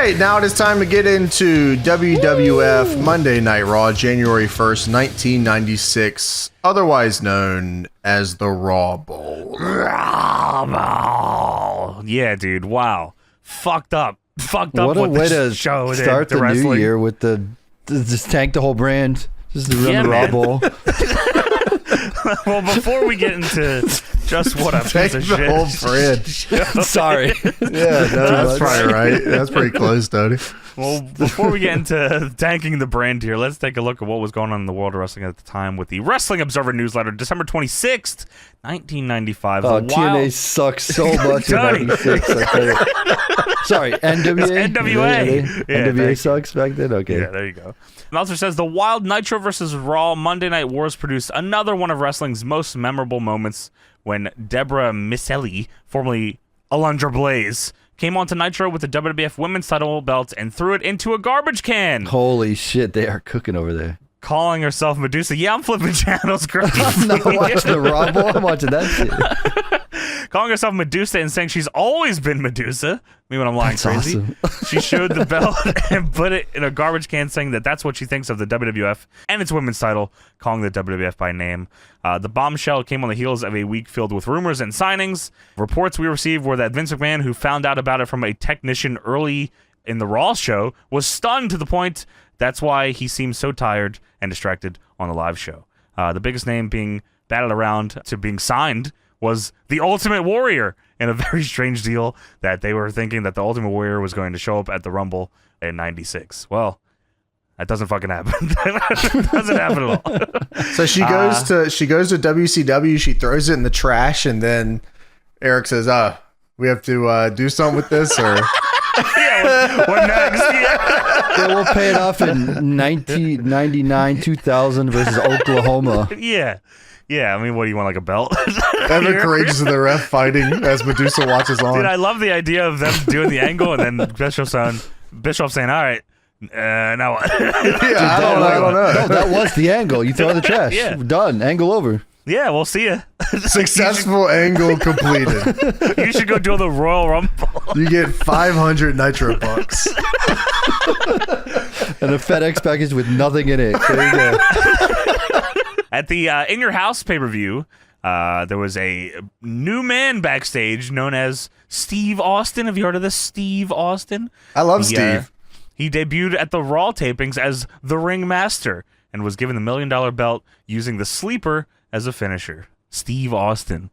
right, now it is time to get into WWF Monday Night Raw, January 1st, 1996, otherwise known as the Raw Bowl. Yeah, dude. Wow. Fucked up. Fucked up. What a with way the to show start the new year with just tank the whole brand. Just run the Raw Bowl. Well, before we get into just what a piece of shit. Whole brand. Sorry. Yeah, that's probably right. That's pretty close, Tony. Well, before we get into tanking the brand here, let's take a look at what was going on in the world of wrestling at the time with the Wrestling Observer newsletter, December 26th, 1995. Oh, TNA sucks so much in 96. I tell you. Sorry, NWA? NWA. NWA sucks back then? Okay. Yeah, there you go. Meltzer says, the Wild Nitro vs. Raw Monday Night Wars produced another one of wrestling's most memorable moments when Deborah Miceli, formerly Alundra Blaze, came onto Nitro with the WWF Women's title belt and threw it into a garbage can. Holy shit, they are cooking over there. Calling herself Medusa. Yeah, I'm flipping channels. Great. I'm not watching the Raw Bowl. I'm watching that shit. Calling herself Medusa and saying she's always been Medusa. Me when I'm lying That's crazy. awesome. She showed the belt and put it in a garbage can, saying that that's what she thinks of the WWF and its women's title, calling the WWF by name. The bombshell came on the heels of a week filled with rumors and signings. Reports we received were that Vince McMahon, who found out about it from a technician early in the Raw show, was stunned to the point that's why he seemed so tired and distracted on the live show. The biggest name being batted around to being signed was the Ultimate Warrior, in a very strange deal that they were thinking that the Ultimate Warrior was going to show up at the Rumble in 96. Well, that doesn't fucking happen. That doesn't happen at all. So she goes to WCW, she throws it in the trash, and then Eric says, we have to do something with this, or... Yeah, what next? Yeah. Yeah, we'll pay it off in 1999, 2000 versus Oklahoma. Yeah. Yeah, I mean, what do you want, like a belt? Ever courageous of the ref fighting as Medusa watches on. Dude, I love the idea of them doing the angle and then Bischoff saying, all right, now what? Yeah, I don't know. No, that was the angle. You throw in the trash. Yeah. Done. Angle over. Yeah, we'll see ya. Successful angle completed. You should go do the Royal Rumble. You get 500 Nitro bucks. And a FedEx package with nothing in it. There you go. At the In Your House pay-per-view, there was a new man backstage known as Steve Austin. Have you heard of this Steve Austin? I love Steve. He debuted at the Raw tapings as the Ring Master and was given the $1 million belt using the Sleeper as a finisher. Steve Austin.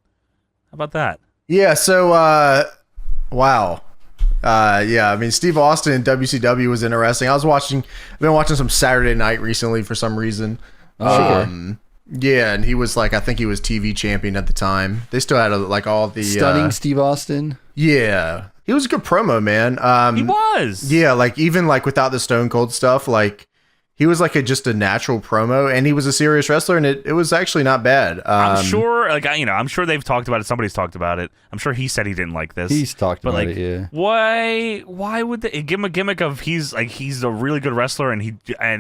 How about that? Yeah, so, wow. Yeah, I mean, Steve Austin in WCW was interesting. I've been watching some Saturday Night recently for some reason. Yeah, and he was I think he was TV champion at the time. They still had all the Stunning Steve Austin. Yeah, he was a good promo, man. He was. Yeah, even without the Stone Cold stuff, he was just a natural promo, and he was a serious wrestler, and it was actually not bad. I'm sure, I'm sure they've talked about it. Somebody's talked about it. I'm sure he said he didn't like this. He's talked about it, yeah. Why would they give him a gimmick of he's a really good wrestler and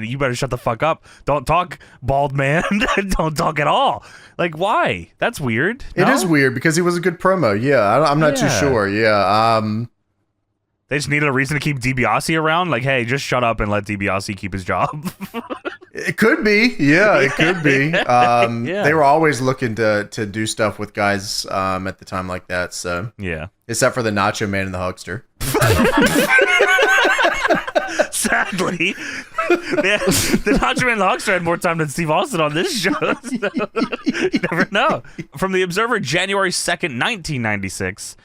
you better shut the fuck up. Don't talk, bald man. Don't talk at all. Why? That's weird. It is weird because he was a good promo. Yeah, I'm not too sure. Yeah. They just needed a reason to keep DiBiase around. Hey, just shut up and let DiBiase keep his job. It could be. Yeah, it could be. Yeah. They were always looking to do stuff with guys at the time like that. So yeah. Except for the Nacho Man and the Hukster. Sadly, the Nacho Man and the Hukster had more time than Steve Austin on this show. So you never know. From the Observer, January 2nd, 1996.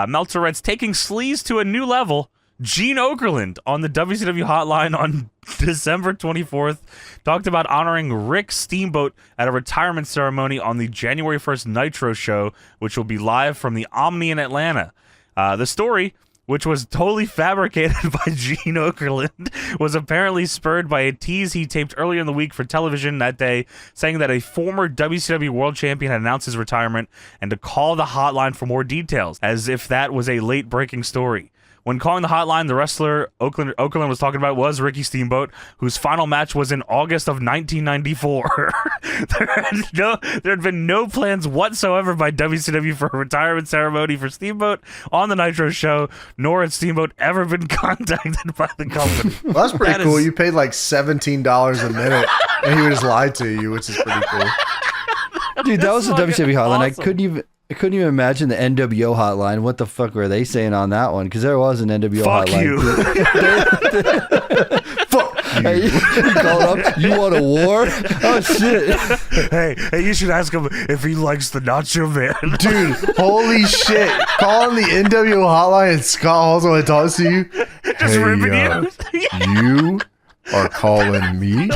Meltzer writes, taking sleaze to a new level, Gene Okerlund on the WCW hotline on December 24th talked about honoring Rick Steamboat at a retirement ceremony on the January 1st Nitro show, which will be live from the Omni in Atlanta. The story, which was totally fabricated by Gene Okerlund, was apparently spurred by a tease he taped earlier in the week for television that day, saying that a former WCW World Champion had announced his retirement and to call the hotline for more details, as if that was a late-breaking story. When calling the hotline, the wrestler Okerlund was talking about was Ricky Steamboat, whose final match was in August of 1994. there had been no plans whatsoever by WCW for a retirement ceremony for Steamboat on the Nitro show, nor had Steamboat ever been contacted by the company. Well, that's pretty cool. You paid like $17 a minute, and he would just lie to you, which is pretty cool. Dude, that was the WCW hotline. Awesome. I couldn't even imagine the NWO hotline. What the fuck were they saying on that one? Because there was an NWO Fuck hotline. you. Fuck you. Hey, you called up, you want a war? Oh, shit. Hey, you should ask him if he likes the Nacho Man. Dude, holy shit. Calling the NWO hotline and Scott Hall's when it talks to you. Just ripping you. You are calling me?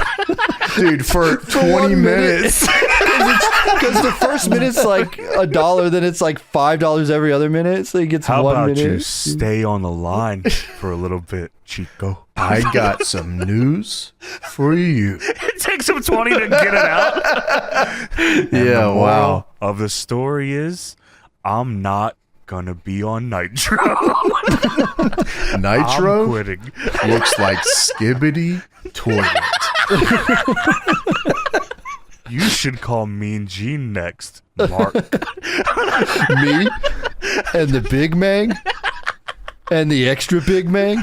Dude, for 20 minutes. Because the first minute's like $1, then it's like $5 every other minute, so he gets How 1 about minute. you stay on the line for a little bit, Chico? I got some news for you. It takes him 20 to get it out. Yeah, wow. Of the story is, I'm not gonna be on Nitro. Nitro I'm quitting. looks like Skibbity Toilet. You should call Mean Gene next, Mark. Me and the Big Mang and the extra Big Mang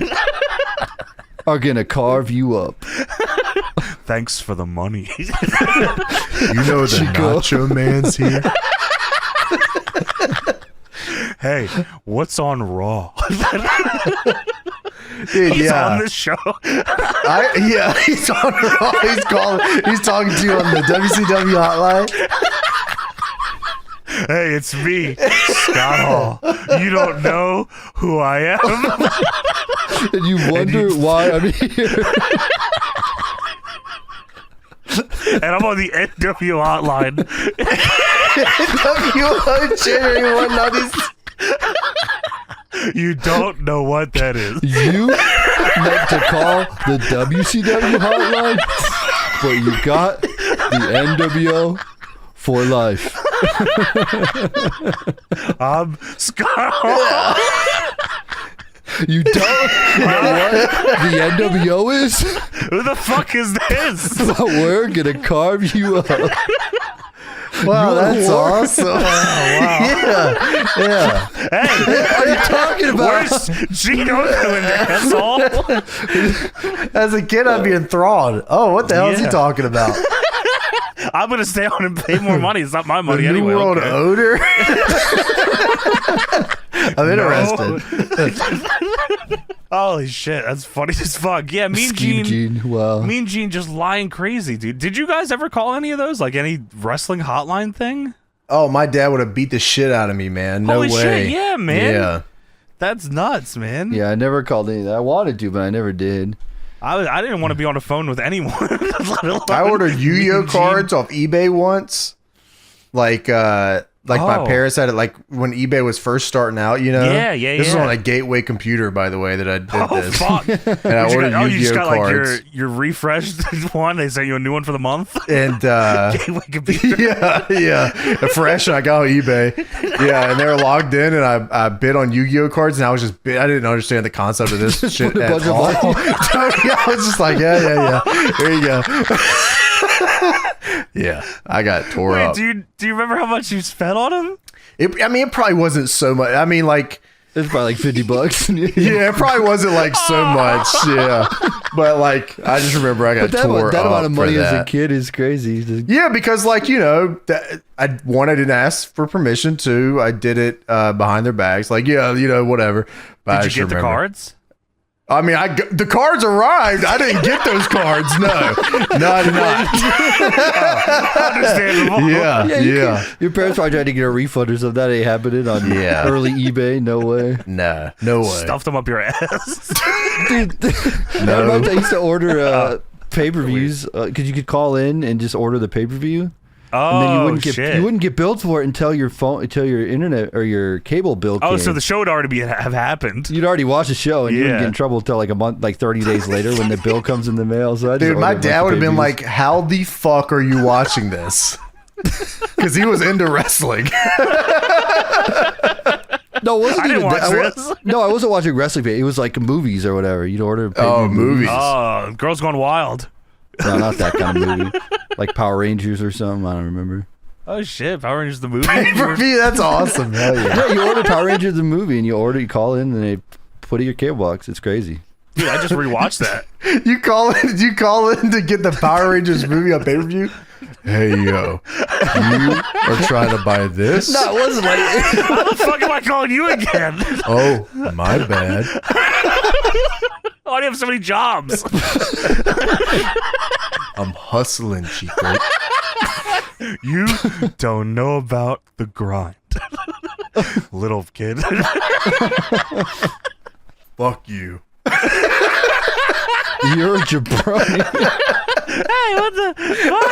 are gonna carve you up. Thanks for the money. You know the Chico. Nacho Man's here. Hey, what's on Raw? Dude, He's yeah. on this show. He's on Raw. He's talking to you on the WCW hotline. Hey, it's me, Scott Hall. You don't know who I am? And you wonder why I'm here. And I'm on the NW hotline. WO January 190. You don't know what that is. You meant to call the WCW hotline, but you got the NWO for life. I'm Scott Hall. You don't know what the NWO is? Who the fuck is this? But we're gonna carve you up. Wow, that's awesome. Oh, wow. Yeah. Hey, What are you talking about? where's Gino doing, asshole? As a kid, I'd be enthralled. Oh, what the hell is he Yeah. talking about? I'm gonna stay on and pay more money. It's not my money The New anyway. World okay. Odor? I'm interested. Holy shit, that's funny as fuck. Yeah, Mean Scheme Gene. Wow. Mean Gene just lying crazy, dude. Did you guys ever call any of those? Like any wrestling hotline thing? Oh, my dad would have beat the shit out of me, man. No Holy way. shit, yeah, man. Yeah. That's nuts, man. Yeah, I never called any of that. I wanted to, but I never did. I didn't want to be on the phone with anyone. let alone I ordered Yu-Gi-Oh Mean Gene. cards off eBay once. Like my Oh. parents had it like when eBay was first starting out, you know? Yeah, This is yeah. on a Gateway computer, by the way, that I did Oh this. fuck! And I ordered you just Yu-Gi-Oh got like cards. your refreshed one. They sent you a new one for the month. And Gateway computer. yeah. Fresh. I got on eBay. Yeah, and they were logged in, and I bid on Yu-Gi-Oh cards, and I was I didn't understand the concept of this shit put a at bunch of all. money. I was just like, yeah. There you go. Yeah, I got tore Wait, up. do you remember how much you spent on him? It probably wasn't so much. I mean, like, It's probably like $50. yeah, it probably wasn't like so much. Yeah, but like, I just remember I got But tore up that amount of money for as a that. kid is crazy. Yeah, because like, you know, I didn't ask for permission. Two, I did it behind their backs. Like, yeah, you know, whatever. But I Did just you get the remember. cards? I mean, the cards arrived. I didn't get those cards. No, I did not. Understandable. Yeah. Your parents probably tried to get a refund or something. That ain't happening on Yeah. early eBay. No way. Nah, no way. Stuffed them up your ass. Dude, No. I used to order pay-per-views because you could call in and just order the pay-per-view. And then Oh you shit! wouldn't get billed for it until your internet or your cable bill came. Oh, so the show would already have happened. You'd already watched the show and you wouldn't Yeah. get in trouble until like a month, like 30 days later when the bill comes in the mail. So I just Dude, my ordered a bunch dad of would have been pay-per-views. like, "How the fuck are you watching this?" Because he was into wrestling. No, it wasn't I didn't even watch that. this. No, I wasn't watching wrestling. It was like movies or whatever. You'd order. Oh, movies. Oh, Girls Gone Wild. No, not that kind of movie. Like Power Rangers or something. I don't remember. Oh shit, Power Rangers the movie. For me, that's awesome. Hell yeah. Yeah, you order Power Rangers the movie, and you call in, and they put it in your cable box. It's crazy. Dude, I just rewatched that. You call in to get the Power Rangers movie on pay-per-view? Hey, yo. You are trying to buy this? No, it wasn't like. How the fuck am I calling you again? Oh, my bad. Why do you have so many jobs? I'm hustling, Chico. You don't know about the grind. Little kid. Fuck you. You're a jabroni. Hey, what the fuck?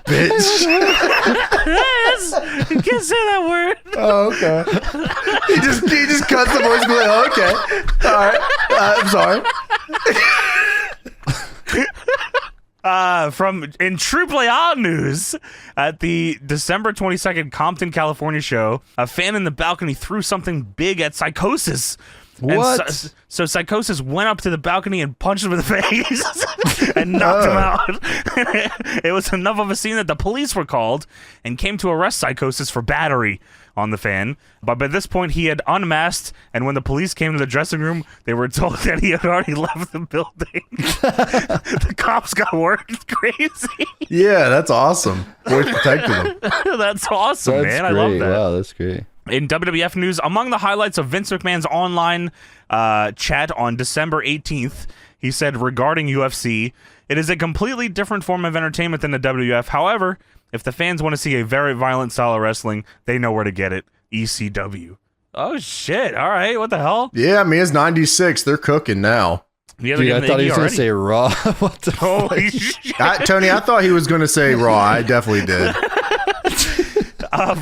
Bitch. You can't say that word. Oh, okay. He just cuts the voice and goes, oh, okay. All right. I'm sorry. From in Triple A news, at the December 22nd Compton, California show, a fan in the balcony threw something big at Psychosis. What? And so Psychosis went up to the balcony and punched him in the face and knocked him out. It was enough of a scene that the police were called and came to arrest Psychosis for battery on the fan. But by this point, he had unmasked, and when the police came to the dressing room, they were told that he had already left the building. The cops got worked crazy. Yeah, that's awesome. Voice protected him. That's awesome, That's man. great. I love that. Wow, that's great. In WWF news, among the highlights of Vince McMahon's online chat on December 18th, he said regarding UFC, it is a completely different form of entertainment than the WWF. However, if the fans want to see a very violent style of wrestling, they know where to get it. ECW. Oh, shit. All right. What the hell? Yeah, I mean, it's 96. They're cooking now. Yeah, Dude, I thought he was going to say Raw. What the Holy shit. Tony, I thought he was going to say Raw. I definitely did.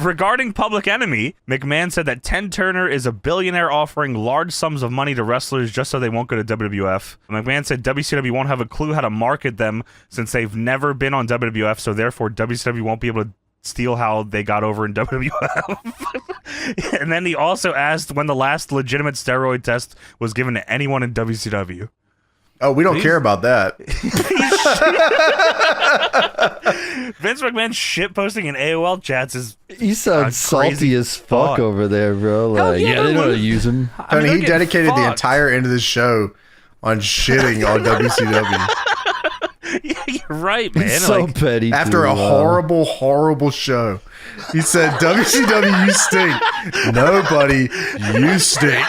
Regarding Public Enemy, McMahon said that Ted Turner is a billionaire offering large sums of money to wrestlers just so they won't go to WWF. McMahon said WCW won't have a clue how to market them since they've never been on WWF, so therefore WCW won't be able to steal how they got over in WWF. And then he also asked when the last legitimate steroid test was given to anyone in WCW. Oh, we don't care about that. Vince McMahon shitposting in AOL chats is You sound salty as fuck over there, bro. Hell Like, yeah, yeah, they know how to dude. use him. Tony, they're he getting dedicated the fucked. entire end of this show on shitting on WCW. Yeah, you're right, man. It's so Like, petty. After too, a horrible, horrible show. He said, WCW, you stink. Nobody, you stink.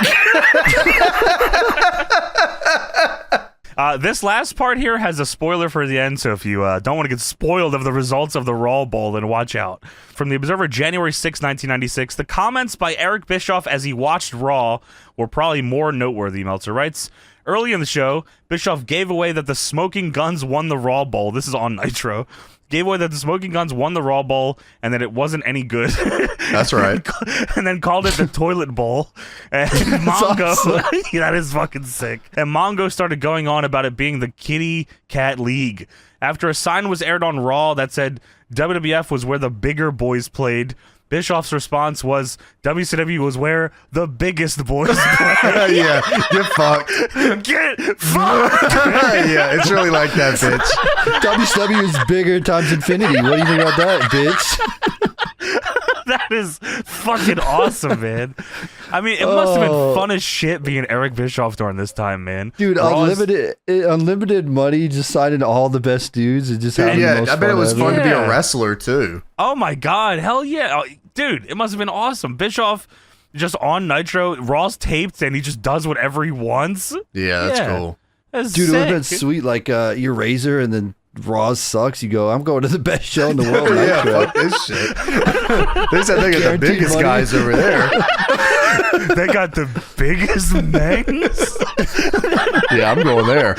This last part here has a spoiler for the end, so if you don't want to get spoiled of the results of the Raw Bowl, then watch out. From the Observer, January 6, 1996, the comments by Eric Bischoff as he watched Raw were probably more noteworthy, Meltzer writes. Early in the show, Bischoff gave away that the Smokin Gunns won the Raw Bowl. This is on Nitro. Gave away that the Smokin Gunns won the Raw Bowl and that it wasn't any good. That's right. And then called it the Toilet Bowl. And Mongo, awesome. that is fucking sick. And Mongo started going on about it being the Kitty Cat League. After a sign was aired on Raw that said WWF was where the bigger boys played, Bischoff's response was WCW was where the biggest boys play. Yeah, get fucked. Get fucked. Yeah, it's really like that, bitch. WCW is bigger times infinity. What do you think about that, bitch? That is fucking awesome, man. I mean, it must have been fun as shit being Eric Bischoff during this time, man. Dude, Raw's- unlimited money, just signing all the best dudes and just having the Yeah, most I bet it was ever. fun to be a Yeah. wrestler, too. Oh my god, hell yeah. Oh, dude, it must have been awesome. Bischoff just on Nitro, Raw's taped and he just does whatever he wants. Yeah, that's Yeah. cool. That's Dude, it would have been sick. sweet. Like, your Razor and then Raw sucks. You go, I'm going to the best show in the world. Yeah, Nitro. fuck this shit. They said they got the Guaranteed biggest money. guys over there. They got the biggest bangs. Yeah, I'm going there.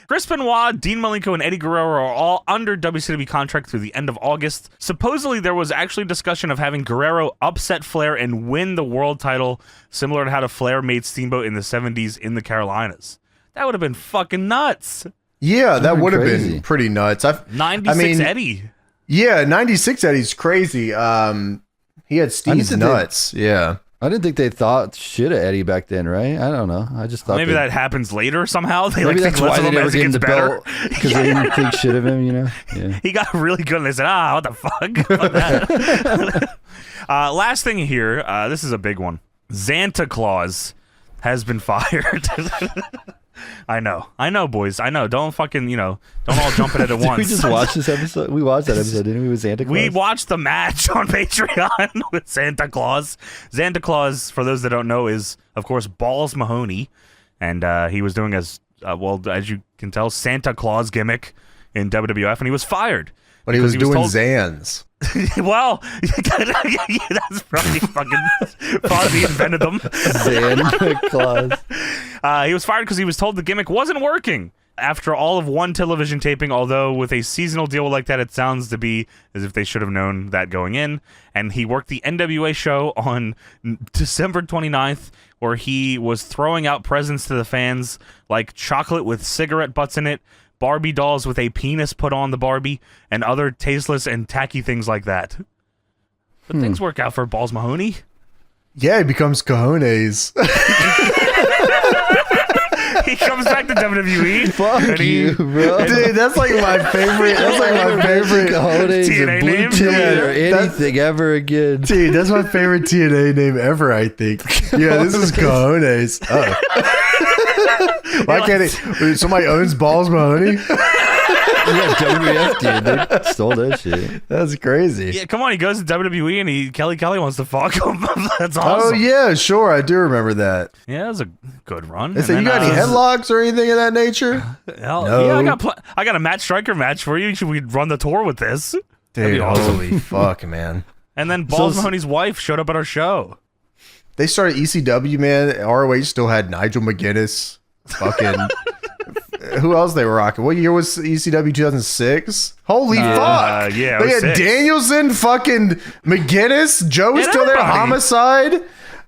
Chris Benoit, Dean Malenko, and Eddie Guerrero are all under WCW contract through the end of August. Supposedly, there was actually discussion of having Guerrero upset Flair and win the world title, similar to how Flair made Steamboat in the 70s in the Carolinas. That would have been fucking nuts. Yeah, that would have crazy. been pretty nuts. 96 Eddie. Yeah, 96 Eddie's crazy. He had Steve's think nuts. Yeah. I didn't think they thought shit of Eddie back then, right? I don't know. I just thought Maybe that happens later somehow. They maybe like that's think less why of they him never as he gave him gets the better. belt because they didn't think shit of him, you know? Yeah. He got really good and they said, what the fuck? Fuck that. Last thing here, this is a big one. Santa Claus has been fired. I know, boys. I know. Don't fucking, don't all jump at it at once. We just watched this episode. We watched that episode, didn't we, with Santa Claus? We watched the match on Patreon with Santa Claus. Santa Claus, for those that don't know, is, of course, Balls Mahoney. And he was doing, as you can tell, Santa Claus gimmick in WWF, and he was fired. But he was doing Zans. Well, that's probably Fozzie invented them. Santa Claus. He was fired because he was told the gimmick wasn't working after all of one television taping, although with a seasonal deal like that, it sounds to be as if they should have known that going in. And he worked the NWA show on December 29th, where he was throwing out presents to the fans, like chocolate with cigarette butts in it, Barbie dolls with a penis put on the Barbie, and other tasteless and tacky things like that. But things work out for Balls Mahoney. Yeah, he becomes Cojones. He comes back to WWE. Fuck you, bro. Dude, that's like my favorite. That's like my favorite Cojones TNA or Blue name? Tip or Yeah, anything ever again. Dude, that's my favorite TNA name ever, I think. Yeah, this is Cojones. Oh. Why can't it? Somebody owns Balls Mahoney? Yeah, WWF did. They stole that shit. That's crazy. Yeah, come on. He goes to WWE and Kelly wants to fuck him. That's awesome. Oh, yeah, sure. I do remember that. Yeah, that was a good run. They say, you got any headlocks or anything of that nature? Hell, No. yeah, I got a Matt Striker match for you. Should we run the tour with this? That'd be Dude, awesome. holy fuck, man. And then Balls Mahoney's wife showed up at our show. They started ECW, man. ROH still had Nigel McGuinness. Fucking... Who else they were rocking? What year was ECW? 2006? Holy fuck! Yeah, they had 06. Danielson, fucking McGuinness, Joe was Yeah, still there, everybody. Homicide.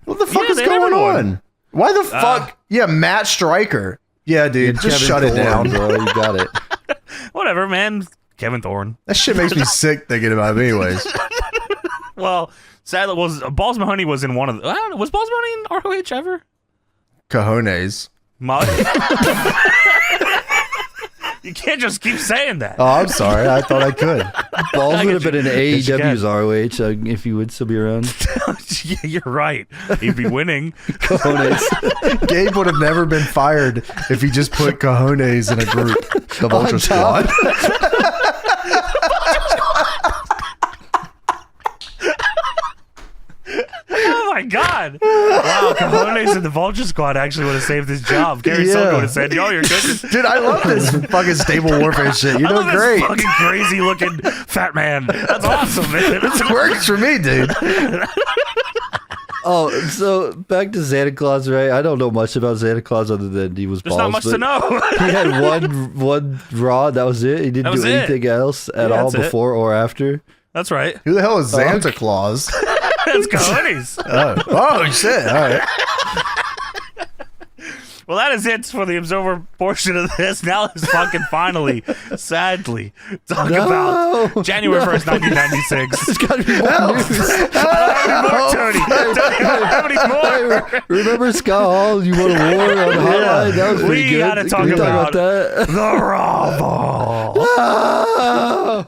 What the fuck Yeah, is they had going everyone. on? Why the fuck? Yeah, Matt Stryker. Yeah, dude, just Kevin shut it Thorne, down. bro. You got it. Whatever, man. Kevin Thorne. That shit makes me sick thinking about it anyways. Well, sadly, Balls Mahoney was in one of the... I don't know, was Balls Mahoney in ROH ever? Cojones. You can't just keep saying that. Oh, I'm sorry. I thought I could. Balls would have been in Yes, you AEW's ROH if he would still be around. Yeah, you're right. He'd be winning. Cojones. Gabe would have never been fired if he just put Cojones in a group. The Vulture Squad. Oh my god! Wow, Cajones and the Vulture Squad actually would have saved his job. Gary Yeah. Silva would have said, "Yo, you're good." Dude, I love this fucking stable warfare shit. You I know, love great. this fucking crazy looking fat man. That's awesome, man. It works for me, dude. Oh, so back to Santa Claus, right? I don't know much about Santa Claus other than he was There's balls. not much but to know. He had one Raw. That was it. He didn't That was do it. anything else at Yeah, all that's it. before or after. That's right. Who the hell is Santa Claus? That's Cajones. Oh, shit. All right. Well, that is it for the Observer portion of this. Now let's fucking finally, sadly, talk about January 1st, 1996. There's got to be more news. Tony, how many more? Remember Scott Hall? You won a war on Hotline? That was pretty We good. gotta talk Can we about that. The Raw Bowl. Ah!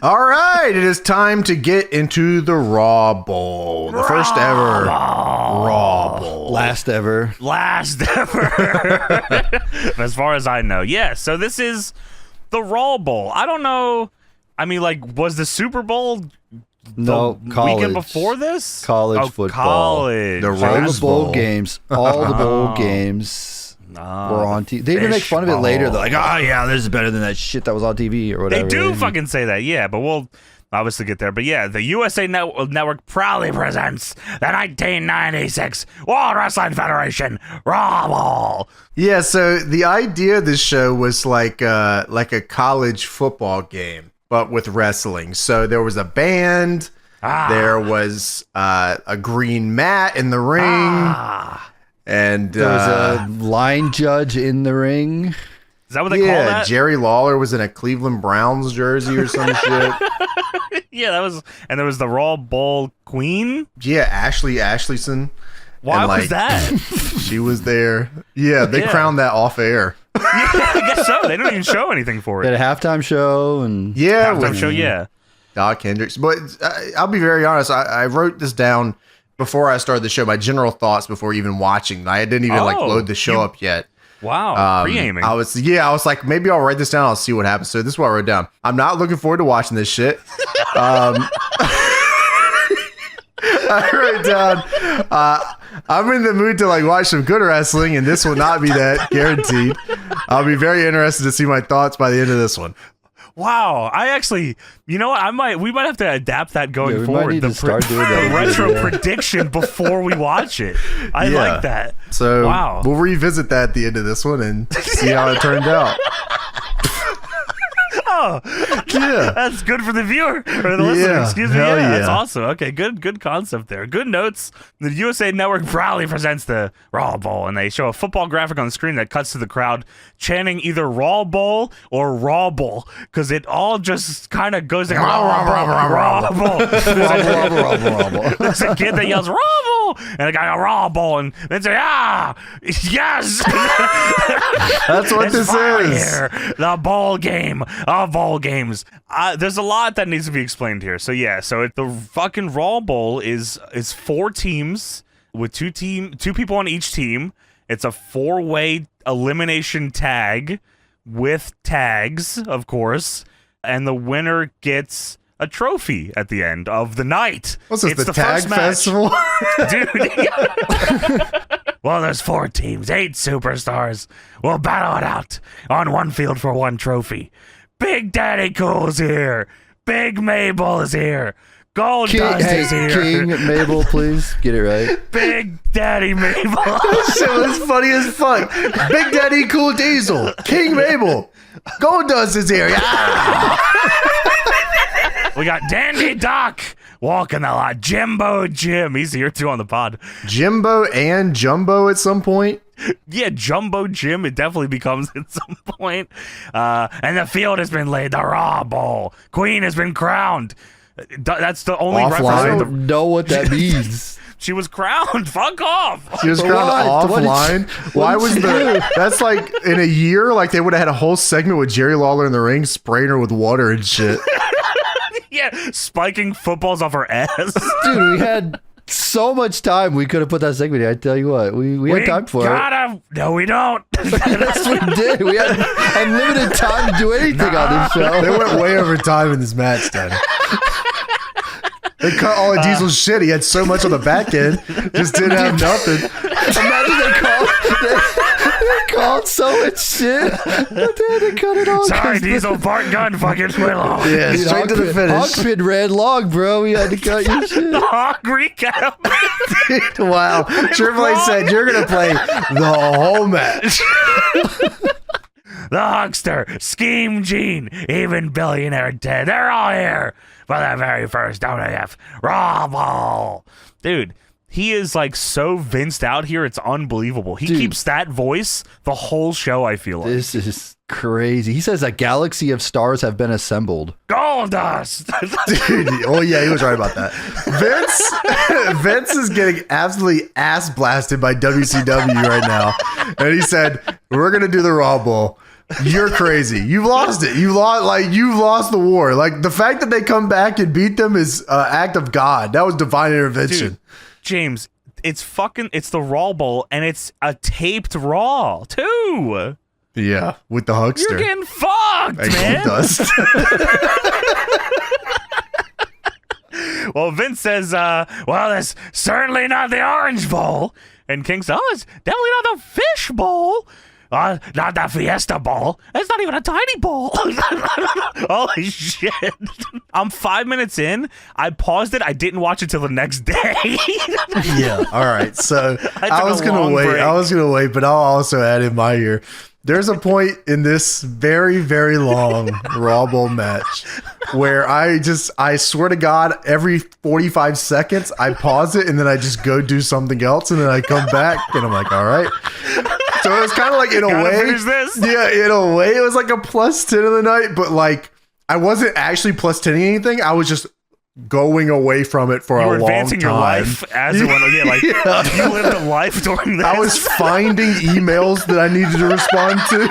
All right. It is time to get into the Raw Bowl. The first ever Raw Bowl. Last ever. Last ever. As far as I know. Yeah, so this is the Raw Bowl. I don't know. I mean, like, was the Super Bowl No, the college. weekend before this? College football. College. The All the Rose bowl Bowl. games. All the bowl games were on TV. They even make fun of it later. They're like, oh, yeah, this is better than that shit that was on TV or whatever. They do fucking say that, yeah, but we'll obviously get there. But yeah, the USA Network proudly presents the 1996 World Wrestling Federation Raw Bowl. Yeah, so the idea of this show was like a college football game, but with wrestling. So there was a band, there was a green mat in the ring, and There was a line judge in the ring. Is that what they call that? Jerry Lawler was in a Cleveland Browns jersey or some shit. Yeah, that was, and there was the Raw Bowl Queen. Yeah, Ashley Ashleyson. Why And, was that? She was there. Yeah, they crowned that off air. Yeah, I guess so. They don't even show anything for They it. had a halftime show and Yeah, Halftime with show, yeah. Doc Hendricks. But I'll be very honest. I wrote this down before I started the show. My general thoughts before even watching. I didn't even load the show up yet. Wow, pre-aiming. I was like, maybe I'll write this down. I'll see what happens. So this is what I wrote down. I'm not looking forward to watching this shit. I wrote down, I'm in the mood to like watch some good wrestling, and this will not be that, guaranteed. I'll be very interested to see my thoughts by the end of this one. Wow, I actually, you know what? We might have to adapt that going we forward. might need to start doing the that. retro Yeah. prediction before we watch it. I Yeah. like that. So Wow. we'll revisit that at the end of this one and see how it turned out. Oh, Yeah. that's good for the viewer or the listener. Yeah, Excuse me. hell Yeah, that's yeah. awesome. Okay, good concept there. Good notes. The USA Network proudly presents the Raw Bowl, and they show a football graphic on the screen that cuts to the crowd chanting either Raw Bowl or Raw Bowl because it all just kind of goes like Raw Bowl. There's a kid that yells Raw Bowl, and a guy a Raw Bowl, and then say yes. That's what It's this finally is. here. The bowl game of bowl games. There's a lot that needs to be explained here. So yeah, the fucking Raw Bowl is 4 teams with 2 people on each team. It's a 4-way elimination tag with tags, of course, and the winner gets a trophy at the end of the night. What's this, It's the Tag first match. Festival? Dude. Well, there's 4 teams, 8 superstars. We'll battle it out on one field for one trophy. Big Daddy Cool's here. Big Mabel is here. Gold Dust is here. King Mabel, please get it right. Big Daddy Mabel. Shit was funny as fuck. Big Daddy Cool Diesel. King Mabel. Gold Dust is here. Yeah. We got Dandy Doc walking the lot. Jimbo Jim. He's here too on the pod. Jimbo and Jumbo at some point. Yeah, Jumbo Jim, it definitely becomes at some point. And the field has been laid. The Raw Bowl. Queen has been crowned. That's the only Offline. I reference. don't know what that means. She was crowned. Fuck off. She was crowned What did offline. she- Why what was did she do? that's like in a year, like they would have had a whole segment with Jerry Lawler in the ring spraying her with water and shit. Yeah, spiking footballs off her ass. Dude, we had so much time. We could have put that segment in. I tell you what, we had time for it. No, we don't. Yes, we did. We had unlimited time to do anything on this They show. went way over time in this match, Danny. They cut all of Diesel's shit. He had so much on the back end, just didn't have nothing. Imagine they called so much shit that they had to cut it off. Sorry, Diesel Bart Gun fucking Twillo. Yeah, Dude, straight to the finish. Hogpen ran long, bro. We had to cut your shit. The Hog recap. Wow. Triple H said you're gonna play the whole match. The Hukster, Scheme Gene, even Billionaire Ted. They're all here for the very first WWF RAW Bowl. Dude, he is like so vinced out here. It's unbelievable. He keeps that voice the whole show, I feel like. This is crazy. He says a galaxy of stars have been assembled. Gold Dust. Dude, oh yeah, he was right about that. Vince is getting absolutely ass blasted by WCW right now, and he said, "We're gonna do the Raw Bowl." You're crazy. You lost it. You lost the war. Like the fact that they come back and beat them is an act of God. That was divine intervention. Dude, James, it's the Raw Bowl, and it's a taped Raw too. Yeah, with the Hukster. You're getting fucked, Like man. dust. Well, Vince says, well, that's certainly not the Orange Bowl. And King says, oh, it's definitely not the Fish Bowl. Not the Fiesta Bowl. It's not even a tiny bowl. Holy shit. I'm 5 minutes in. I paused it. I didn't watch it till the next day. Yeah. All right. So I was a gonna long wait. break. I was gonna wait, but I'll also add in my ear. There's a point in this very, very long Raw Bowl match where I swear to God, every 45 seconds I pause it and then I just go do something else and then I come back and I'm like, all right. So it was kind of like in a Gotta way, finish this. yeah, in a way it was like a plus 10 of the night, but like I wasn't actually plus 10 anything. I was just going away from it for You a were long advancing time. your life as it went. Yeah, like you lived a life during this. I was finding emails that I needed to respond to.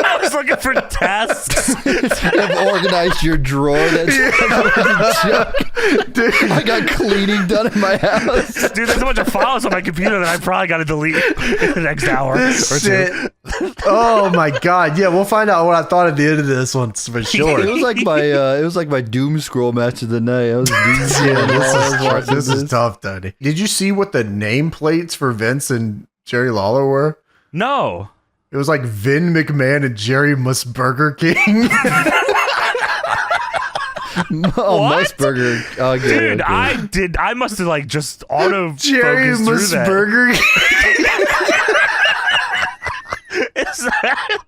I was looking for tasks. I've organized your drawer. That's Dude, I got cleaning done in my house. Dude, there's a bunch of files on my computer that I probably got to delete in the next hour this or shit. two. Oh my God. Yeah, we'll find out what I thought at the end of this one for It sure. was like my doom scroll match of the night. I was doom Yeah, scrolling while I was watching this is tough, Tony. Did you see what the nameplates for Vince and Jerry Lawler were? No. It was like Vin McMahon and Jerry Burger King. Oh, What? Musburger. Oh, Dude, I must have like just auto Jerry focused through that. Burger King. Is that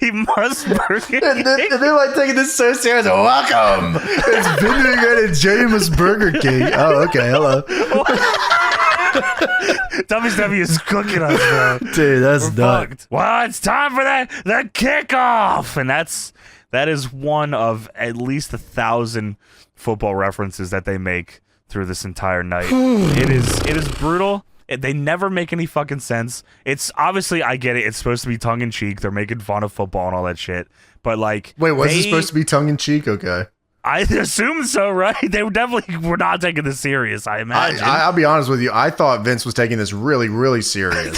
he must burger? And they're like taking this so serious. Welcome. It's Vin McMahon and Jerry Burger King. Oh, okay. Hello. WCW is cooking us, bro. Dude, that's We're nuts. fucked. Well, it's time for the kickoff, and that is one of at least 1,000 football references that they make through this entire night. It is brutal. They never make any fucking sense. It's obviously, I get it. It's supposed to be tongue in cheek. They're making fun of football and all that shit. But like, Wait, was it supposed to be tongue in cheek? Okay. I assume so, right? They definitely were not taking this serious, I imagine. I'll be honest with you. I thought Vince was taking this really, really serious.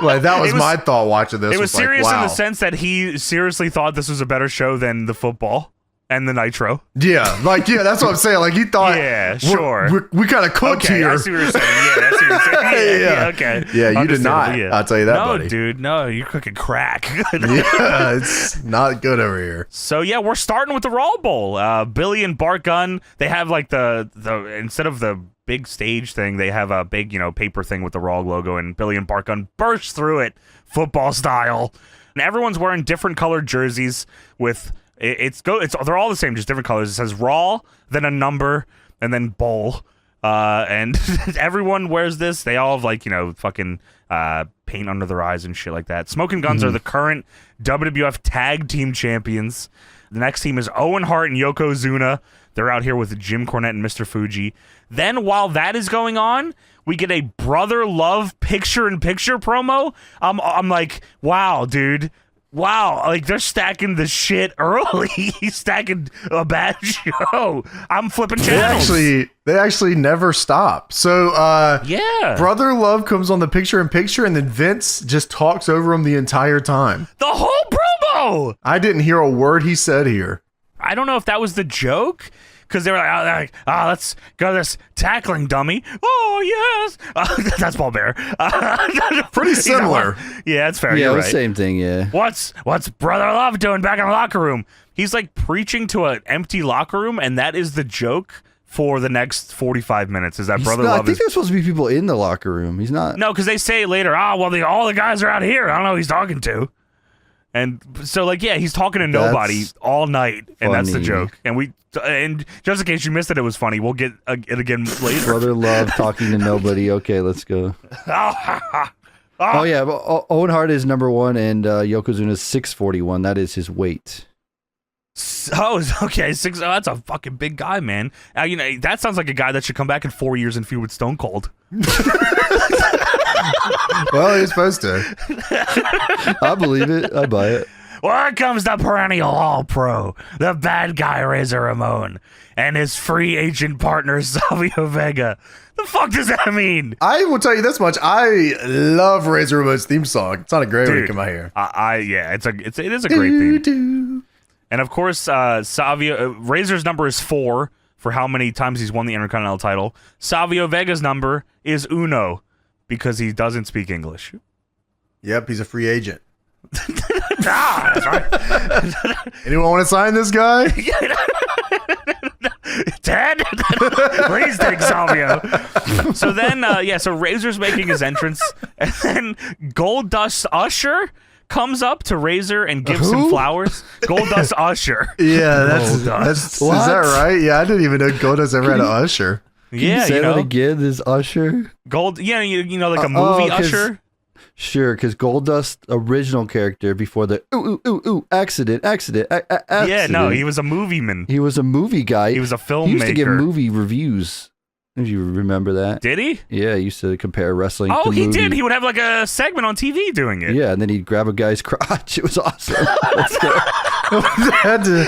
Like that was my thought watching this. It was serious like, wow. in the sense that he seriously thought this was a better show than the football and the Nitro. Yeah, that's what I'm saying. Like he thought. Yeah, sure. We kind of cooked Okay, here. I see what you're saying. Yeah, I see what you're saying. Yeah, Yeah. okay. Yeah, you did not. Understandable, I'll tell you that, no, buddy. dude, no, you're cooking crack. Yeah, it's not good over here. So yeah, we're starting with the Raw Bowl. Billy and Bart Gunn, they have like the instead of the big stage thing, they have a big, paper thing with the Raw logo, and Billy and Bart Gunn burst through it, football style. And everyone's wearing different colored jerseys with they're all the same, just different colors. It says Raw, then a number, and then Bowl. And everyone wears this. They all have like, fucking paint under their eyes and shit like that. Smokin Gunns are the current WWF Tag Team Champions. The next team is Owen Hart and Yokozuna. They're out here with Jim Cornette and Mr. Fuji. Then while that is going on, we get a brother love picture-in-picture promo. I'm like, wow, dude. Wow, like they're stacking the shit early. He's stacking a bad show. I'm flipping channels. They actually never stop. So Yeah. Brother Love comes on the picture-in-picture, and then Vince just talks over him the entire time. The whole promo. I didn't hear a word he said here. I don't know if that was the joke, because they were like, let's go this tackling dummy. Oh, yes. That's Paul Bear. Pretty similar. Yeah, that's fair. Yeah, You're the right. same thing. Yeah. What's Brother Love doing back in the locker room? He's like preaching to an empty locker room, and that is the joke for the next 45 minutes. Is that Brother I Love think is... there's supposed to be people in the locker room. He's not. No, because they say later, all the guys are out here. I don't know who he's talking to. And so, like, yeah, he's talking to nobody all night, and that's the funny. joke. And just in case you missed it, it was funny. We'll get it again later. Brother Love talking to nobody. Okay, let's go. Oh yeah, but Owen Hart is number 1, and Yokozuna is 641. That is his weight. Oh, okay. That's a fucking big guy, man. That sounds like a guy that should come back in 4 years and feud with Stone Cold. Well, he's supposed to. I believe it. I buy it. Well, here comes the perennial All-Pro, the bad guy Razor Ramon, and his free agent partner Savio Vega. The fuck does that mean? I will tell you this much: I love Razor Ramon's theme song. It's not a great way to come out here. Yeah, it is a great theme. And of course, Savio Razor's number is 4 for how many times he's won the Intercontinental title. Savio Vega's number is uno because he doesn't speak English. Yep, he's a free agent. That's right. Anyone want to sign this guy? Ted, please take Savio. So then, so Razor's making his entrance, and then Goldust Usher comes up to Razor and gives him flowers. Goldust Usher. Yeah, that's is that right? Yeah, I didn't even know Goldust ever had an usher. Can you say that again? This Usher? Yeah, you know, like a movie Usher. Sure, because Goldust original character before the accident. Yeah, no, he was a movie man. He was a movie guy. He was a filmmaker. He used to give movie reviews. If you remember that. Did he? Yeah, he used to compare wrestling to movie. Did. He would have like a segment on TV doing it. Yeah, and then he'd grab a guy's crotch. It was awesome. Let's go. What had to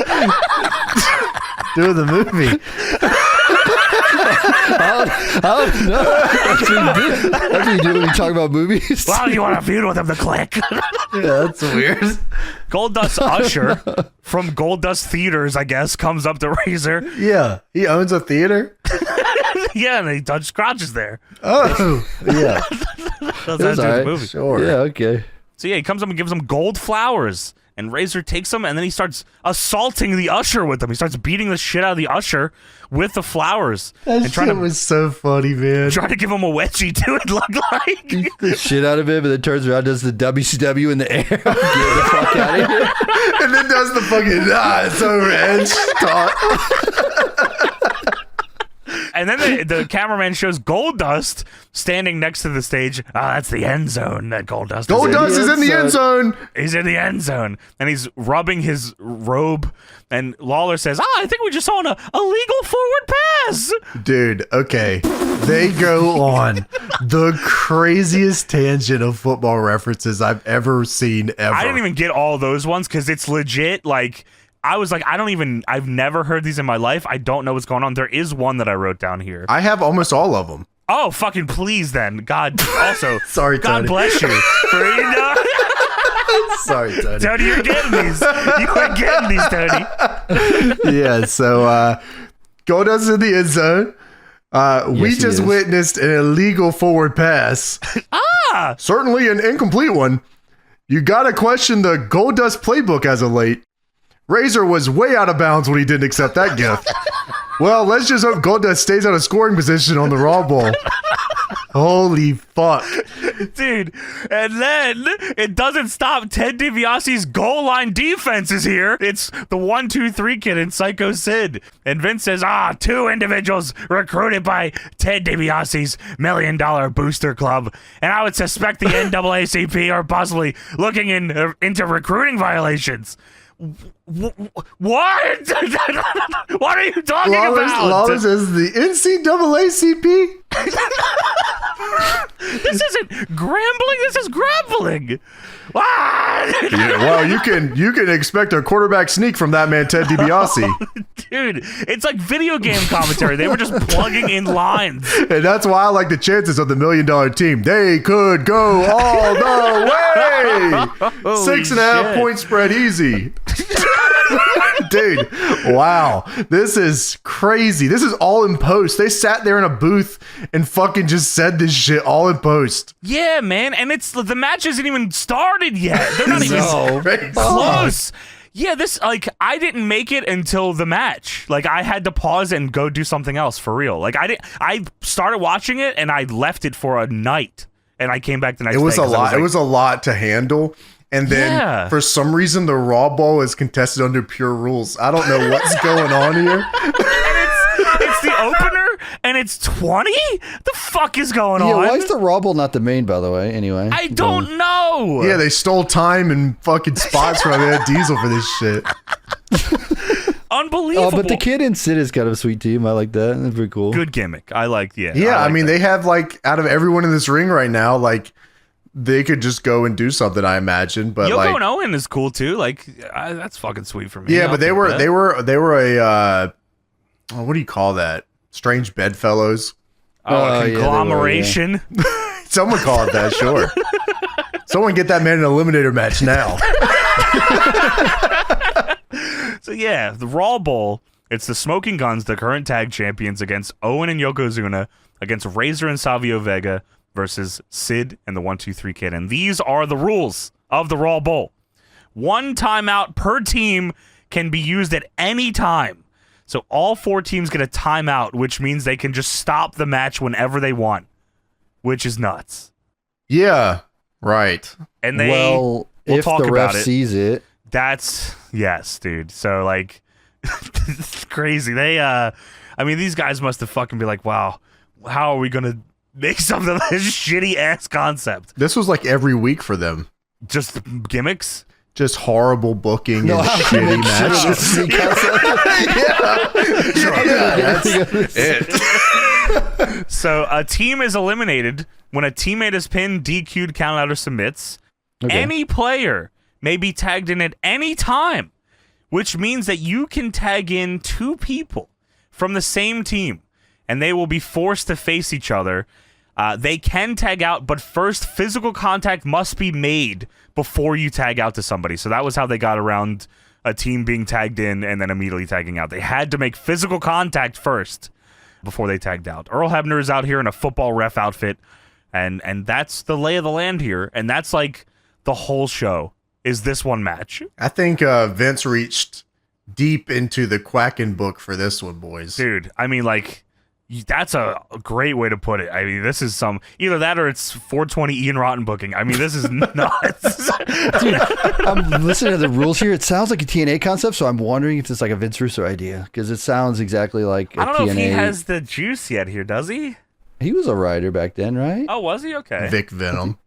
do with the movie? I don't know. That's what you do when you talk about movies. Well, you want to feud with him to click. Yeah, that's weird. Goldust Usher from Goldust Theaters, I guess, comes up to Razor. Yeah, he owns a theater. Yeah, and he touched crotches there. Oh, yeah. That's the movie. Sure. Yeah, okay. So yeah, he comes up and gives him gold flowers. And Razor takes them, and then he starts assaulting the usher with them. He starts beating the shit out of the usher with the flowers. That shit was so funny, man. Trying to give him a wedgie, too, it looked like. Beats the shit out of him, and then turns around, does the WCW in the air. Get the fuck out of here. And then does the fucking, it's over edge talk. And then the cameraman shows Goldust standing next to the stage. That's the end zone that Goldust is in the end zone. He's in the end zone. And he's rubbing his robe. And Lawler says, I think we just saw a legal forward pass. Dude, okay. They go on the craziest tangent of football references I've ever seen ever. I didn't even get all those ones because it's legit like... I was like, I've never heard these in my life. I don't know what's going on. There is one that I wrote down here. I have almost all of them. Oh, fucking please then. God, also. Sorry, God Tony. bless you. Sorry, Tony. Tony, you're getting these. You are getting these, Tony. Yeah, so Goldust in the end zone. We just witnessed an illegal forward pass. Certainly an incomplete one. You gotta question the Goldust playbook as of late. Razor was way out of bounds when he didn't accept that gift. Well, let's just hope Goldust stays out of scoring position on the Raw Bowl. Holy fuck. Dude, and then it doesn't stop. Ted DiBiase's goal line defense is here. It's the 1-2-3 kid in Psycho Sid. And Vince says, 2 individuals recruited by Ted DiBiase's $1 Million Booster Club. And I would suspect the NAACP are possibly looking into recruiting violations. What? What are you talking about? Lawler says the NCAACP? This isn't grambling. This is grappling. What? Yeah, well, you can expect a quarterback sneak from that man, Ted DiBiase. Dude, it's like video game commentary. They were just plugging in lines. And that's why I like the chances of the $1 Million team. They could go all the way. 6.5 point spread easy. Dude, wow. This is crazy. This is all in post. They sat there in a booth and fucking just said this shit all in post. Yeah, man. And the match isn't even started yet. They're not even close. Yeah, I didn't make it until the match. Like, I had to pause and go do something else for real. Like, I started watching it and I left it for a night. And I came back the next day. It was a lot. It was a lot to handle. And then, for some reason, the Raw Bowl is contested under pure rules. I don't know what's going on here. It's the opener, and it's 20? The fuck is going on? Yeah, why is the Raw Bowl not the main, by the way, anyway? I don't know. Yeah, they stole time and fucking spots from Diesel for this shit. Unbelievable. Oh, but the kid in Sid is kind of a sweet team. I like that. That's pretty cool. Good gimmick. I like, Yeah, I mean, they have, like, out of everyone in this ring right now, like, they could just go and do something, I imagine. But Yoko and Owen is cool too. Like that's fucking sweet for me. Yeah, but they were a what do you call that? Strange bedfellows. A conglomeration. Yeah. Someone call it that, sure. Someone get that man an eliminator match now. So yeah, the Raw Bowl. It's the Smokin Gunns, the current tag champions, against Owen and Yokozuna, against Razor and Savio Vega versus Sid and the 1-2-3 Kid. And these are the rules of the Raw Bowl. 1 timeout per team can be used at any time. So all 4 teams get a timeout, which means they can just stop the match whenever they want, which is nuts. Yeah, right. And we'll if talk the about ref sees it. Yes, dude. So like, it's crazy. I mean, these guys must have fucking be like, wow, how are we going to make something like this shitty ass concept? This was like every week for them. Just gimmicks? Just horrible booking and shitty matches. That's it. So a team is eliminated when a teammate is pinned, DQ'd, counted out, or submits. Okay. Any player may be tagged in at any time, which means that you can tag in 2 people from the same team, and they will be forced to face each other. They can tag out, but first physical contact must be made before you tag out to somebody. So that was how they got around a team being tagged in and then immediately tagging out. They had to make physical contact first before they tagged out. Earl Hebner is out here in a football ref outfit, and that's the lay of the land here, and that's like the whole show is this one match. I think Vince reached deep into the Quacking book for this one, boys. Dude, I mean, like, that's a great way to put it. I mean, this is either that or it's 420 Ian Rotten booking. I mean, this is nuts. Dude, I'm listening to the rules here. It sounds like a TNA concept, so I'm wondering if it's like a Vince Russo idea, because it sounds exactly like a TNA. I don't know if he has the juice yet here, does he? He was a writer back then, right? Oh, was he? Okay. Vic Venom.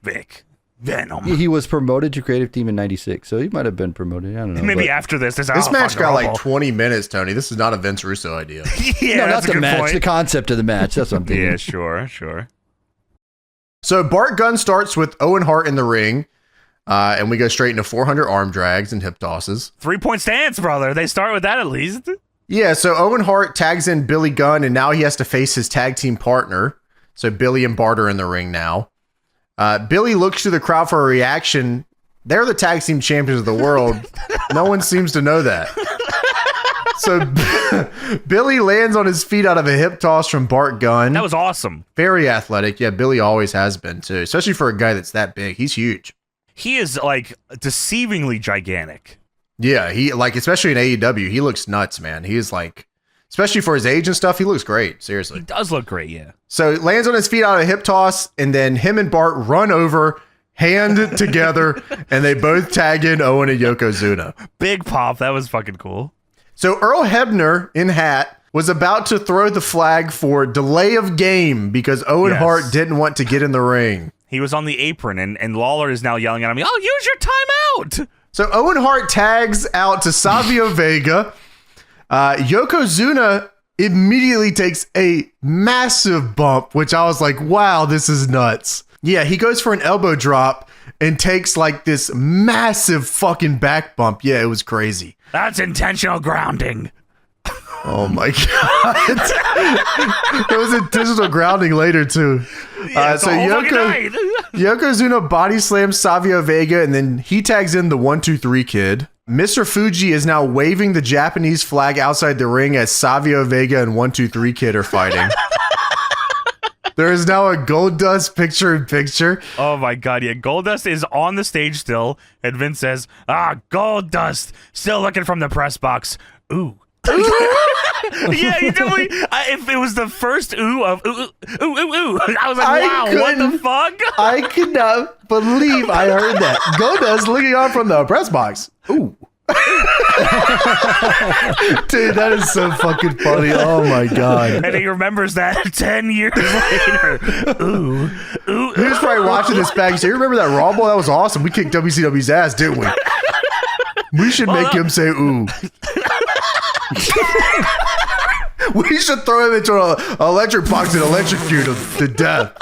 Vic Venom. He was promoted to creative team in '96, so he might have been promoted. I don't know. Maybe after this. This match got like 20 minutes, Tony. This is not a Vince Russo idea. Yeah, no, that's not the match. Point. The concept of the match. That's what I'm thinking. Yeah, sure. So Bart Gunn starts with Owen Hart in the ring, and we go straight into 400 arm drags and hip tosses. 3-point stance, brother. They start with that at least. Yeah, so Owen Hart tags in Billy Gunn, and now he has to face his tag team partner. So Billy and Bart are in the ring now. Billy looks to the crowd for a reaction. They're the tag team champions of the world. No one seems to know that. So Billy lands on his feet out of a hip toss from Bart Gunn. That was awesome. Very athletic. Yeah, Billy always has been too, especially for a guy that's that big. He's huge. He is like deceivingly gigantic. Yeah, he like, especially in AEW, he looks nuts, man. He is like, especially for his age and stuff, he looks great. Seriously. He does look great, yeah. So he lands on his feet out of a hip toss, and then him and Bart run over, hand together, and they both tag in Owen and Yokozuna. Big pop. That was fucking cool. So Earl Hebner in hat was about to throw the flag for delay of game because Owen Hart didn't want to get in the ring. He was on the apron, and Lawler is now yelling at him, "Oh, use your timeout!" So Owen Hart tags out to Savio Vega. Yokozuna immediately takes a massive bump, which I was like, wow, this is nuts. Yeah, he goes for an elbow drop and takes like this massive fucking back bump. Yeah, it was crazy. That's intentional grounding. Oh my God. There was intentional grounding later too. Yeah, so Yokozuna body slams Savio Vega, and then he tags in the 1-2-3 Kid. Mr. Fuji is now waving the Japanese flag outside the ring as Savio Vega and 1-2-3 Kid are fighting. There is now a Goldust picture-in-picture. Oh my God, yeah. Goldust is on the stage still, and Vince says, Goldust, still looking from the press box. Ooh. Yeah, you definitely. If it was the first ooh of ooh, I was like, wow, what the fuck? I could not believe I heard that. Goldust looking on from the press box. Ooh. Dude, that is so fucking funny. Oh my God. And he remembers that 10 years later. Ooh. He was probably watching this back. He said, you remember that Raw Bowl? That was awesome. We kicked WCW's ass, didn't we? We should make him say ooh. We should throw him into an electric box and electrocute him to death.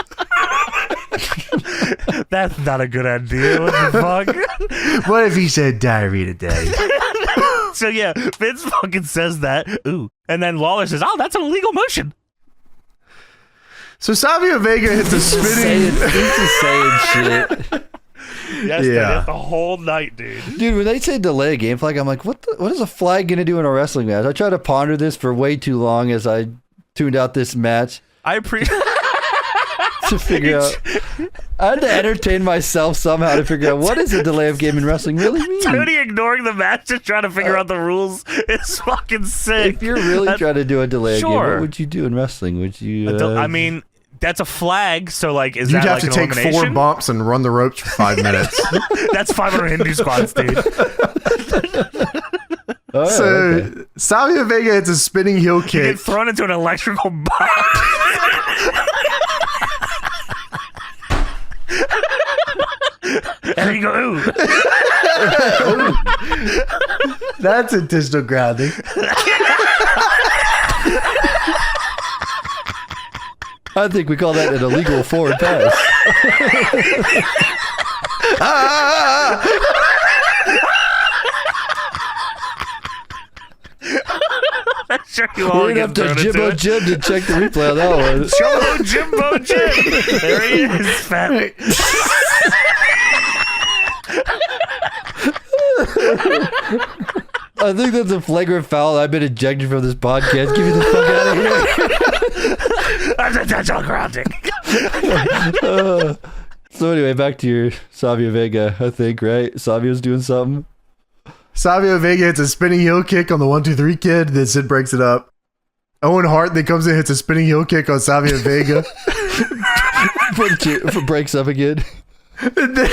That's not a good idea. What the fuck? What if he said diarrhea today? So yeah, Vince fucking says that. Ooh. And then Lawler says, oh, that's an illegal motion. So Savio Vega hits a spinning. He's just saying shit. Yes, that is the whole night, dude. Dude, when they say delay a game flag, I'm like, what is a flag going to do in a wrestling match? I tried to ponder this for way too long as I tuned out this match. I appreciate to figure out. I had to entertain myself somehow to figure out what does a delay of game in wrestling really mean. Tony ignoring the match to try to figure out the rules is fucking sick. If you're really trying to do a delay of game, Sure. what would you do in wrestling? Would you? I mean, that's a flag, so like, is You'd that have like to an take elimination? 4 bumps and run the ropes for 5 minutes. That's 500 Hindu squats, dude. Oh, So okay. Savio Vega hits a spinning heel You kick. get thrown into an electrical box. And you go, ooh. That's intentional grounding. I think we call that an illegal forward pass. I'm sure you all We're gonna have get to thrown into Jimbo it. Jim to check the replay on that one. Jimbo Jim. There he is, fat. I think that's a flagrant foul. I've been ejected from this podcast. Give me the fuck out of here. That's intentional grounding. So anyway, back to your Savio Vega, I think, right? Savio's doing something. Savio Vega hits a spinning heel kick on the 1-2-3 kid. Then Sid breaks it up. Owen Hart then comes in and hits a spinning heel kick on Savio Vega. Breaks up again. And then,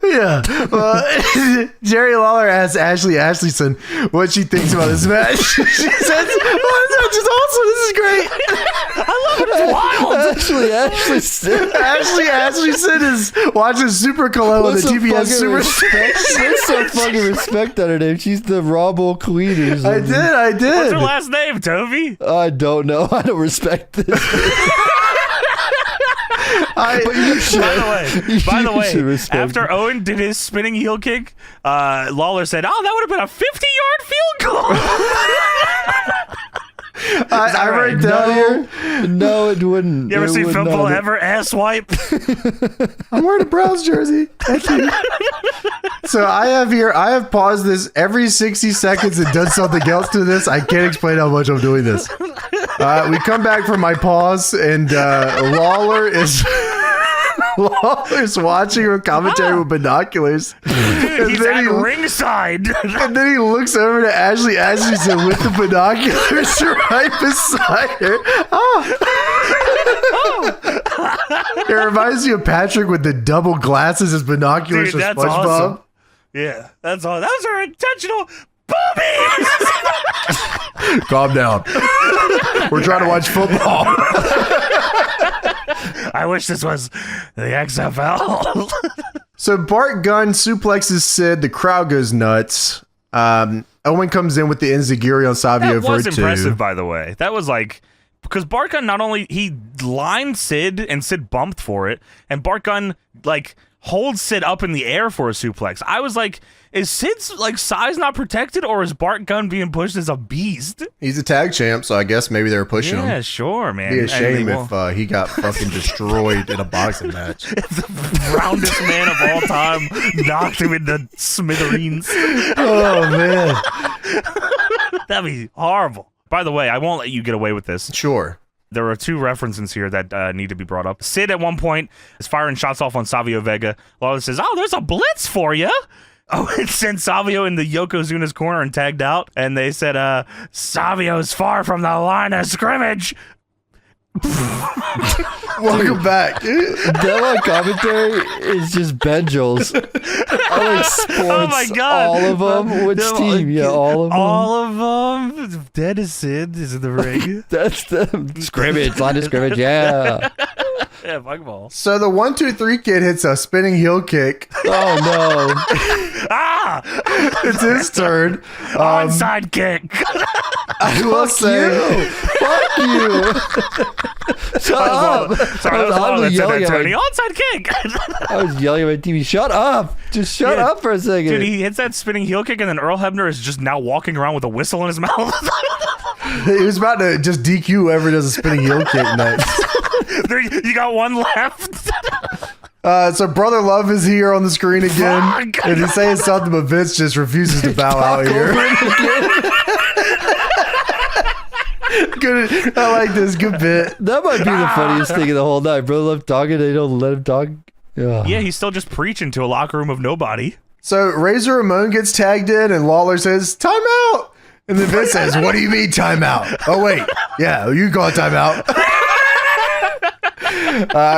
yeah. Well, Jerry Lawler asks Ashley Ashleyson what she thinks about this match. She says, "Oh, this match is awesome. This is great." I love it. It's wild. Ashley Ashleyson is watching Super Cologne on the TBS Super. Put some fucking respect on her name. She's the Raw Bowl queen or something. I What's did. her last name, Toby? I don't know. I don't respect this. But you should. By the You should way, respect after Owen did his spinning heel kick, Lawler said, "Oh, that would have been a 50-yard field goal." I write down here. No, it wouldn't. You ever It see would football not. ever ass wipe? I'm wearing a Browns jersey. Thank you. So I have paused this every 60 seconds and done something else to this. I can't explain how much I'm doing this. We come back from my pause, and Lawler's watching her commentary with binoculars. Dude, he's at ringside. And then he looks over to Ashley Ashleyson with the binoculars right beside her. It reminds me of Patrick with the double glasses as binoculars Dude, for that's SpongeBob. awesome. Yeah, that's all. Those are intentional boobies. Calm down. We're trying to watch football. I wish this was the XFL. So Bart Gunn suplexes Sid. The crowd goes nuts. Owen comes in with the Enziguri on Savio That for was a 2. impressive, by the way. That was like, because Bart Gunn not only he lined Sid and Sid bumped for it, and Bart Gunn like holds Sid up in the air for a suplex. I was like, is Sid's like size not protected, or is Bart Gunn being pushed as a beast? He's a tag champ, so I guess maybe they were pushing Yeah, him. sure, man. It'd be a And shame they if he got fucking destroyed in a boxing match. the roundest man of all time knocked him into smithereens. Oh man. That'd be horrible. By the way, I won't let you get away with this. Sure. There are 2 references here that need to be brought up. Sid at one point is firing shots off on Savio Vega. Lawler says, "Oh, there's a blitz for you." Oh, it sent Savio in the Yokozuna's corner and tagged out. And they said, Savio's far from the line of scrimmage. Welcome back. Demo commentary is just Benjels. I like sports. Oh my God. All of them. Which team? Yeah, all of them. All of them. Dead as Sid is in the ring. That's the scrimmage. Line of scrimmage. Yeah. Yeah, fuck them all. So the 1, 2, 3 kid hits a spinning heel kick. Oh no! Ah! It's his turn. Onside kick. I will say, Fuck you! Shut up! Sorry, that was Lalo that said that, Tony. Onside kick. I was yelling at my TV. Shut up! Just shut up for a second. Dude, he hits that spinning heel kick, and then Earl Hebner is just now walking around with a whistle in his mouth. he was about to just DQ whoever does a spinning heel kick next. You got one left. So Brother Love is here on the screen again. Fuck. And he's saying something, but Vince just refuses to bow out here. Good. I like this. Good bit. That might be the funniest thing of the whole night. Brother Love talking, they don't let him talk. Yeah, he's still just preaching to a locker room of nobody. So Razor Ramon gets tagged in, and Lawler says, "Time out." And then Vince says, "What do you mean time out?" Oh, wait. Yeah, you call it time out.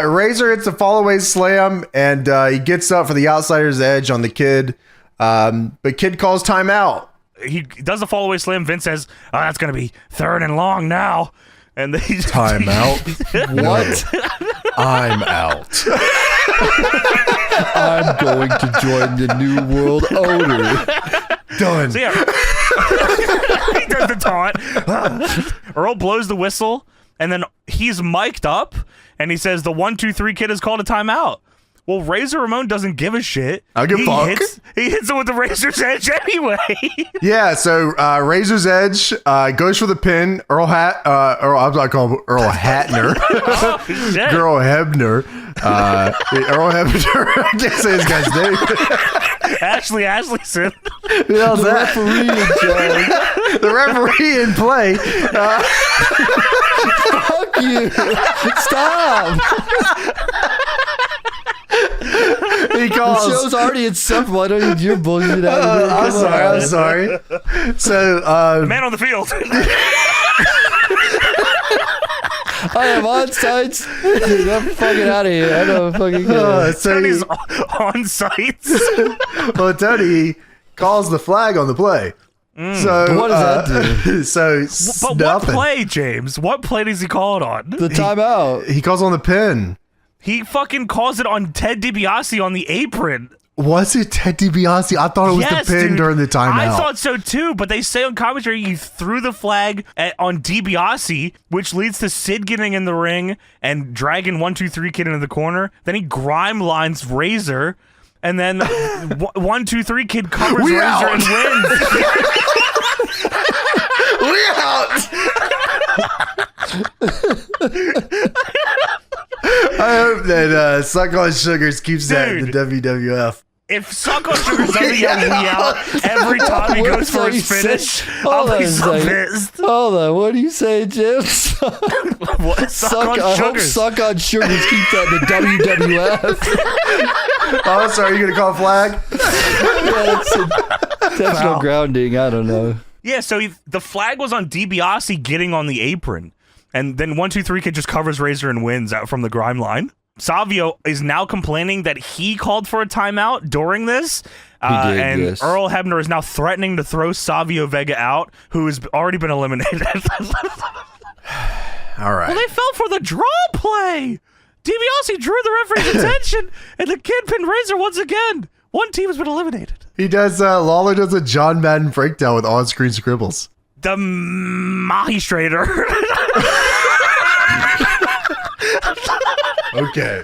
Razor hits a fall-away slam, and he gets up for the outsider's edge on the kid. But kid calls timeout. He does the fall-away slam. Vince says, "Oh, that's going to be 3rd and long now." And then he just, Timeout? What? I'm out. I'm going to join the New World Order. Done. So yeah, he does the taunt. Earl blows the whistle, and then he's mic'd up, and he says the 1, 2, 3 kid has called a timeout. Well, Razor Ramon doesn't give a shit. I give a fuck. He hits it with the Razor's Edge anyway. Yeah, so Razor's Edge goes for the pin. I'm not calling him Earl Hatner. Oh, shit. Girl Hebner. Earl Hebner. I can't say this guy's name. Ashley Ashleyson. Who else The that? referee in charge. The referee in play. Fuck you! Stop! He The calls. show's already insufferable. I don't need your bullshit out of it. I'm sorry. So, Man on the field. I have on-sites. Dude, I'm fucking out of here. I don't fucking care. so Tony's on sites. well, Tony calls the flag on the play. So What does that do? So But nothing. what play, James? What play does he call it on? The timeout. He calls on the pin. He fucking calls it on Ted DiBiase on the apron. Was it Ted DiBiase? I thought it was the pin dude. during the timeout. I thought so too, but they say on commentary he threw the flag on DiBiase, which leads to Sid getting in the ring and dragging 1, 2, 3 kid into the corner. Then he grime lines Razor, and then 1, 2, 3 kid covers We Razor out. and wins. We out. I hope that Suck on Sugars keeps that in the WWF. If Suck on Sugars doesn't yell "we out" every time he goes for his finish, I'll be so pissed. Hold on. What do you say, Jim? What? Suck on I hope Sugars. Suck on Sugars keep that in the WWF. Oh, sorry. You gonna call flag? That's no grounding. I don't know. Yeah, so the flag was on DiBiase getting on the apron, and then 1, 2, 3 kid just covers Razor and wins out from the grime line. Savio is now complaining that he called for a timeout during this, and yes. Earl Hebner is now threatening to throw Savio Vega out, who has already been eliminated. All right. Well, they fell for the draw play. DiBiase drew the referee's attention, and the kid pinned Razor once again. One team has been eliminated. He does. Lawler does a John Madden breakdown with on-screen scribbles. The Magistrator. Okay.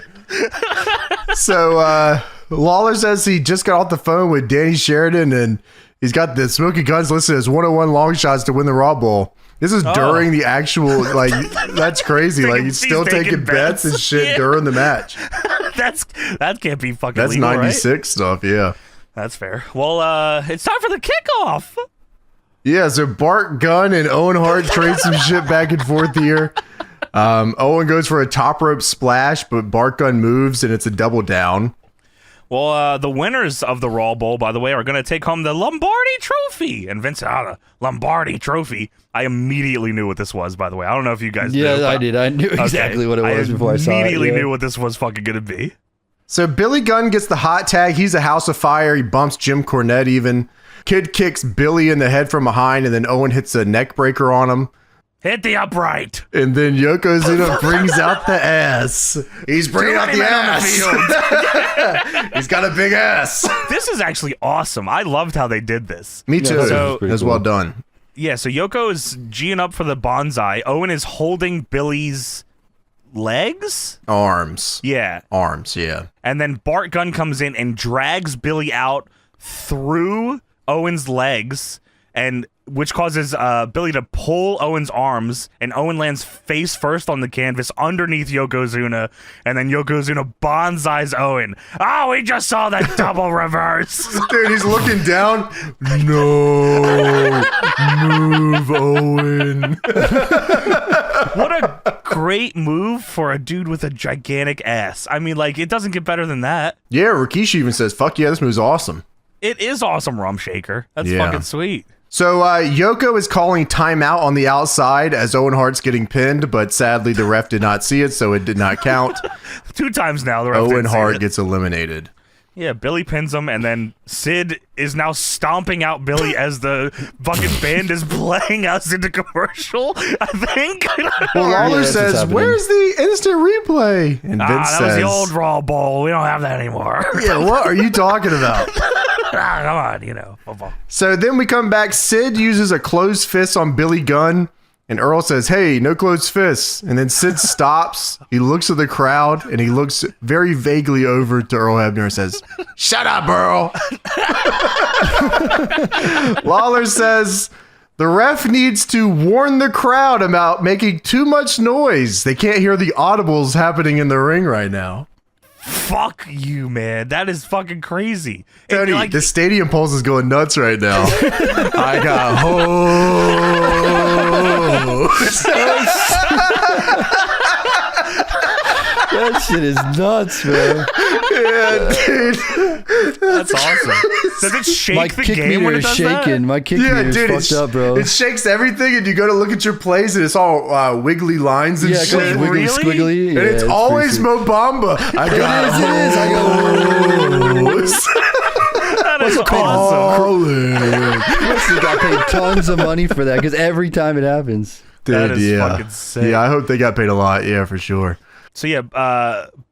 So Lawler says he just got off the phone with Danny Sheridan, and he's got the Smokin Gunns listed as 101 long shots to win the Raw Bowl. This is during the actual, like, that's crazy. Like, he's still taking bets and shit during the match. That can't be fucking That's legal, 96 right? stuff, yeah. That's fair. Well, it's time for the kickoff. Yeah, so Bart Gunn and Owen Hart trade some shit back and forth here. Owen goes for a top rope splash, but Bart Gunn moves, and it's a double down. Well, the winners of the Raw Bowl, by the way, are going to take home the Lombardi Trophy. And Vince, the Lombardi Trophy. I immediately knew what this was, by the way. I don't know if you guys knew. Yeah, I did. I knew exactly what it was before I saw it. Immediately knew what this was fucking going to be. So Billy Gunn gets the hot tag. He's a house of fire. He bumps Jim Cornette even. Kid kicks Billy in the head from behind, and then Owen hits a neck breaker on him. Hit the upright. And then Yokozuna brings out the ass. He's bringing out the ass. He's got a big ass. This is actually awesome. I loved how they did this. Me too. So- That's well done. Yeah, so Yoko is G'ing up for the bonsai. Owen is holding Billy's legs? Arms. Yeah. Arms, yeah. And then Bart Gunn comes in and drags Billy out through Owen's legs, and which causes Billy to pull Owen's arms, and Owen lands face first on the canvas underneath Yokozuna, and then Yokozuna bonsais Owen. Oh, we just saw that double reverse. Dude, he's looking down. No. Move, Owen. What a great move for a dude with a gigantic ass. I mean, like, it doesn't get better than that. Yeah, Rikishi even says, fuck yeah, this move's awesome. It is awesome, Rum Shaker. That's Yeah. fucking sweet. So Yoko is calling timeout on the outside as Owen Hart's getting pinned, but sadly the ref did not see it, so it did not count. 2 times now, the ref Owen didn't see Hart it. gets eliminated. Yeah, Billy pins him, and then Sid is now stomping out Billy as the fucking band is playing us into commercial, I think. Well, Lawler that's what's says, happening. where's the instant replay? And Vince that was says, the old Raw Bowl. We don't have that anymore. yeah, what are you talking about? Come on, you know. So then we come back. Sid uses a closed fist on Billy Gunn, and Earl says, hey, no closed fists. And then Sid stops. He looks at the crowd, and he looks very vaguely over to Earl Hebner and says, shut up, Earl. Lawler says, the ref needs to warn the crowd about making too much noise. They can't hear the audibles happening in the ring right now. Fuck you, man. That is fucking crazy. Tony, And, like, the stadium pulse is going nuts right now. I got That shit is nuts, man. yeah, dude. that's awesome. Does it shake My the kick game when meter it is does shaking. that? My kick Yeah, meter dude, is fucked up, bro. it shakes everything, and you go to look at your plays, and it's all wiggly lines and Yeah, shit. it goes wiggly, Really? squiggly. And Yeah, it's always pretty Mobamba. I got sick. It is. I go. That is What's it called? awesome. He got paid tons of money for that because every time it happens. Dude, That is yeah. fucking sick. Yeah, I hope they got paid a lot. Yeah, for sure. So yeah,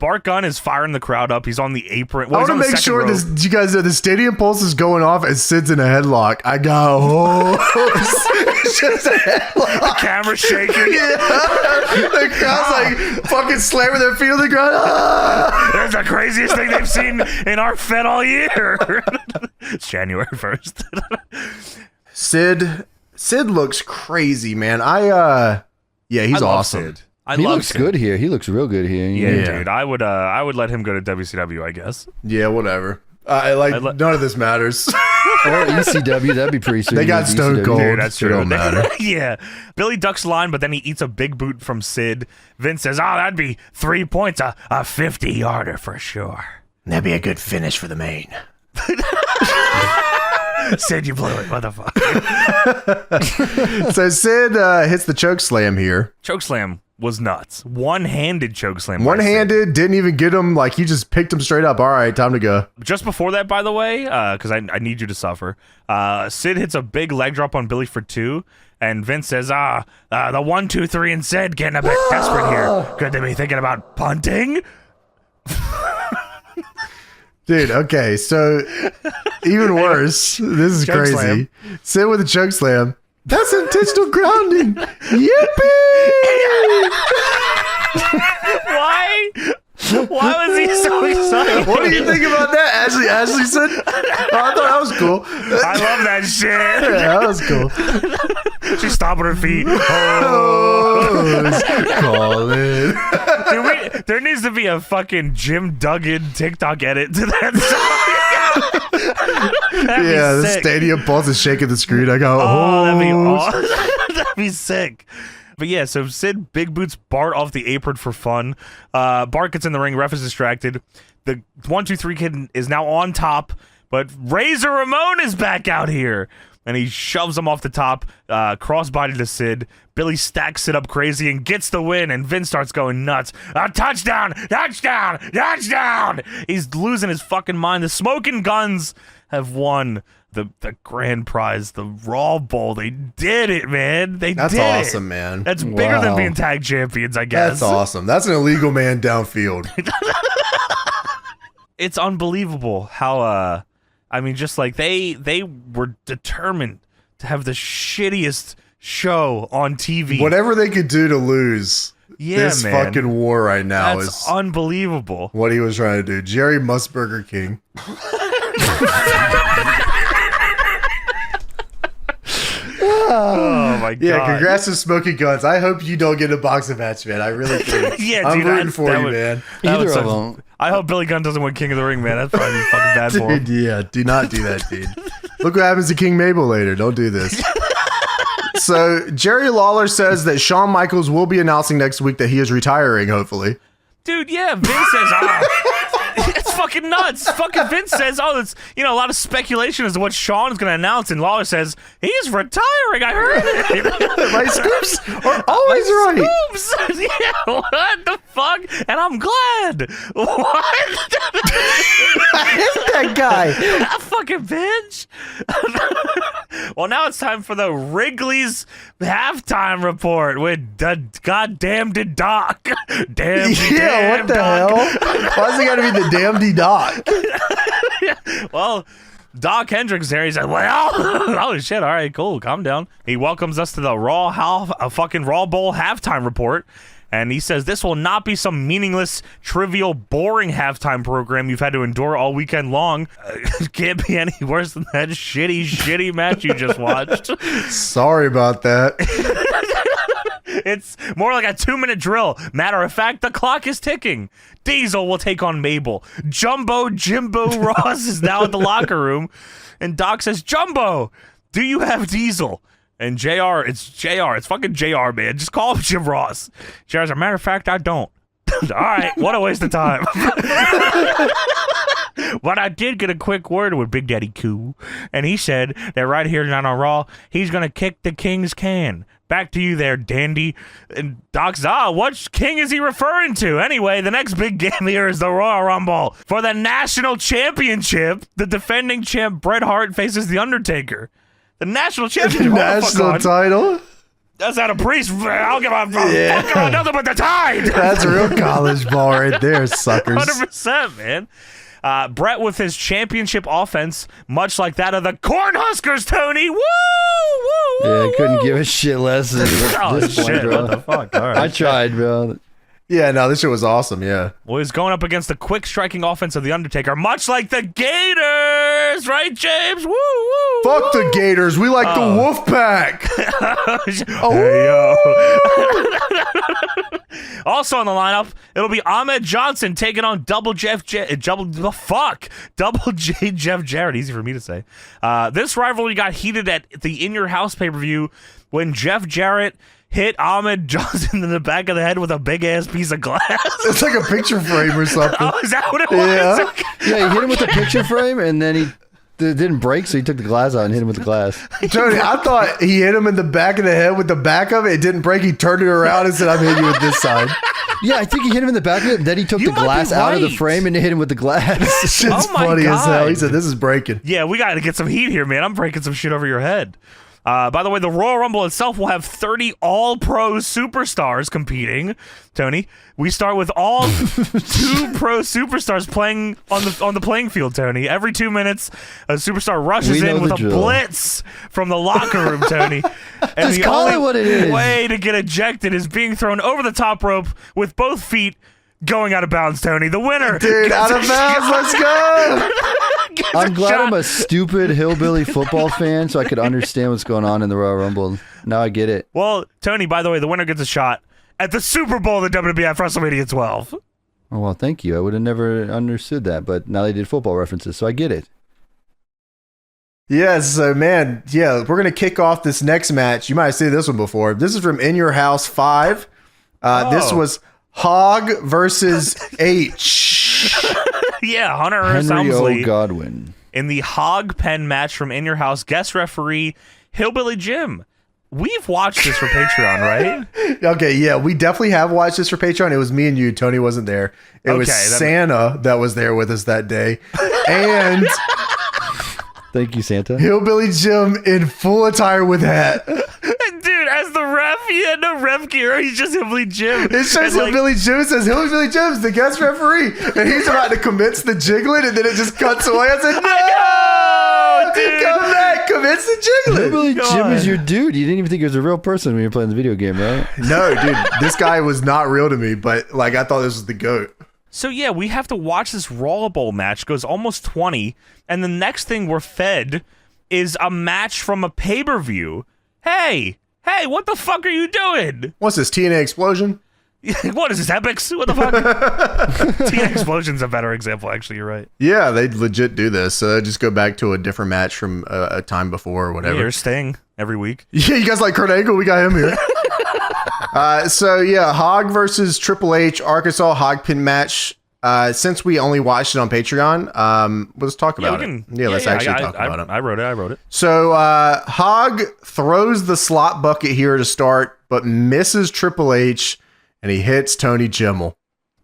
Bart Gunn is firing the crowd up. He's on the apron. I want to make sure this. You guys know the stadium pulse is going off and Sid's in a headlock. I got it's just a headlock. The camera's shaking. Yeah. The crowd's like fucking slamming their feet on the ground. Ah! That's the craziest thing they've seen in our Fed all year. It's January 1st. Sid looks crazy, man. Yeah, he's I love awesome. Sid. I He love looks Sid. good here. He looks real good here. Yeah, Yeah. dude. I would let him go to WCW, I guess. Yeah, whatever. None of this matters. Or ECW. That'd be pretty sweet. They got Stone ECW. Cold. Dude, that's It true. don't matter. Yeah. Billy ducks line, but then he eats a big boot from Sid. Vince says, "Oh, that'd be 3 points, a 50-yarder for sure." That'd be a good finish for the main. Sid, you blew it, motherfucker. So Sid hits the choke slam here. Chokeslam was nuts. One-handed chokeslam. by Sid. One-handed, didn't even get him. Like, he just picked him straight up. All right, time to go. Just before that, by the way, because I need you to suffer, Sid hits a big leg drop on Billy for 2, and Vince says, the 1, 2, 3, and Sid getting a bit desperate here. Could they be thinking about punting? Dude, okay, so even worse. This is Choke crazy. slam. Sid with a choke slam. That's intentional grounding. Yippee! Why? Why was he so excited? What do you think about that, Ashley? Ashley said, oh, I thought that was cool. I love that shit. Yeah, that was cool. She's stomping her feet. Call it. Dude, there needs to be a fucking Jim Duggan TikTok edit to that song. That'd be Yeah, the sick. stadium pulse is shaking the screen. I go, Oh, that'd be oh. awesome. That'd be sick. But yeah, so Sid big boots Bart off the apron for fun. Bart gets in the ring. Ref is distracted. The 1, 2, 3 kid is now on top, but Razor Ramon is back out here. and he shoves him off the top, crossbody to Sid. Billy stacks Sid up crazy and gets the win, and Vince starts going nuts. Touchdown! Touchdown! Touchdown! He's losing his fucking mind. The Smokin Gunns have won the grand prize, the Raw Bowl. They did it, man. That's awesome, man. That's bigger than being tag champions, I guess. That's awesome. That's an illegal man downfield. It's unbelievable how I mean, just like they were determined to have the shittiest show on TV. Whatever they could do to lose this fucking war right now is unbelievable. What he was trying to do. Jerry Musburger King. Oh my god! Yeah, congrats to Smokin Gunns. I hope you don't get a boxing match, man. I really do. Yeah, I'm dude, rooting for you, man. Either of them. I hope Billy Gunn doesn't win King of the Ring, man. That's probably fucking bad for him. Dude, yeah, do not do that, dude. Look what happens to King Mabel later. Don't do this. So Jerry Lawler says that Shawn Michaels will be announcing next week that he is retiring. Hopefully, dude. Yeah, Vince says, it's fucking nuts. Fucking Vince says, it's a lot of speculation as to what Shawn is going to announce, and Lawler says he's retiring. I heard it. My scoops are always right. Scoops. Yeah, what the fuck? And I'm glad. What? I hate that guy. That fucking bitch. Well, now it's time for the Wrigley's halftime report with the goddamn Doc. Yeah, what the hell? Why's it gotta be the damned Doc? Well, Doc Hendricks there. He's like, well, oh shit, all right, cool, calm down. He welcomes us to the fucking Raw Bowl halftime report. And he says this will not be some meaningless, trivial, boring halftime program you've had to endure all weekend long. It can't be any worse than that shitty match you just watched. Sorry about that. It's more like a 2-minute drill. Matter of fact, the clock is ticking. Diesel will take on Mabel. Jimbo Ross is now at the locker room. And Doc says, Jumbo, do you have Diesel? And JR, it's fucking JR, man. Just call him Jim Ross. JR, as a matter of fact, I don't. All right, what a waste of time. But I did get a quick word with Big Daddy Cool, and he said that right here tonight on Raw, he's going to kick the King's can. Back to you there, Dandy. And Doc's, what king is he referring to? Anyway, the next big game here is the Royal Rumble. For the national championship, the defending champ Bret Hart faces The Undertaker. The national championship. National title? That's out of Priest. I'll give a fuck about nothing but the tide. That's real college ball right there, suckers. 100%, man. Bret with his championship offense, much like that of the Cornhuskers, Tony. Woo! Woo! Yeah, Woo! Couldn't give a shit less. Oh, shit. What the fuck? All right. I tried, bro. Yeah, no, this shit was awesome, yeah. Well, he's going up against the quick striking offense of The Undertaker, much like the Gators, right, James? Woo, woo, Fuck woo. the Gators. We like the Wolf Pack. Hey, yo. Also on the lineup, it'll be Ahmed Johnson taking on Double J Jeff Jarrett. Easy for me to say. This rivalry got heated at the In Your House pay-per-view when Jeff Jarrett hit Ahmed Johnson in the back of the head with a big-ass piece of glass. It's like a picture frame or something. Oh, is that what it was? Yeah. Okay. Yeah, he hit him with the picture frame, and then it didn't break, so he took the glass out and hit him with the glass. Tony, I thought he hit him in the back of the head with the back of it. It didn't break. He turned it around and said, I'm hitting you with this side. Yeah, I think he hit him in the back of it, and then he took the glass out of the frame and hit him with the glass. Shit's Oh my funny as hell. God. He said, this is breaking. Yeah, we got to get some heat here, man. I'm breaking some shit over your head. By the way, the Royal Rumble itself will have 30 all-pro superstars competing. Tony, we start with all 2 pro superstars playing on the playing field. Tony, every 2 minutes, a superstar rushes in with a blitz from the locker room. Tony, and Just call it what it is. way to get ejected is being thrown over the top rope with both feet going out of bounds. Tony, the winner, Dude, out of bounds. Let's go. I'm glad I'm a stupid hillbilly football fan, so I could understand what's going on in the Royal Rumble. Now I get it. Well, Tony, by the way, the winner gets a shot at the Super Bowl of the WWF WrestleMania 12. Oh, well, thank you. I would have never understood that, but now they did football references, so I get it. Yeah, so man, yeah, we're going to kick off this next match. You might have seen this one before. This is from In Your House 5. This was Hog versus H. Yeah, Hunter Henry Helmsley. O. Godwin. in the Hog Pen match from In Your House, guest referee Hillbilly Jim. We've watched this for Patreon, right? Okay, yeah, we definitely have watched this for Patreon. It was me and you. Tony wasn't there. It was Santa that was there with us that day. And thank you, Santa. Hillbilly Jim in full attire with hat. Dude, as the ref, he had no ref gear. He's just Hillbilly Jim. It says Hillbilly Jim. It says Hillbilly Jim's the guest referee. And he's about to commence the jiggling, and then it just cuts away. I said, no! Dude. Come back. Commence the jiggling. Hillbilly Jim is your dude. You didn't even think he was a real person when you were playing the video game, right? No, dude. This guy was not real to me, but like I thought this was the GOAT. So yeah, we have to watch this Raw Bowl match. It goes almost 20, and the next thing we're fed is a match from a pay-per-view. Hey, what the fuck are you doing? What's this, TNA Explosion? What is this, Epics? What the fuck? TNA Explosion's a better example, actually. You're right. Yeah, they legit do this. So they just go back to a different match from a time before or whatever. Yeah, you're staying every week. Yeah, you guys like Kurt Angle? We got him here. So yeah, Hog versus Triple H, Arkansas Hog Pen match. Since we only watched it on Patreon, let's talk about it. Yeah, let's actually talk about it. I wrote it. So Hog throws the slot bucket here to start, but misses Triple H, and he hits Tony Chimmel.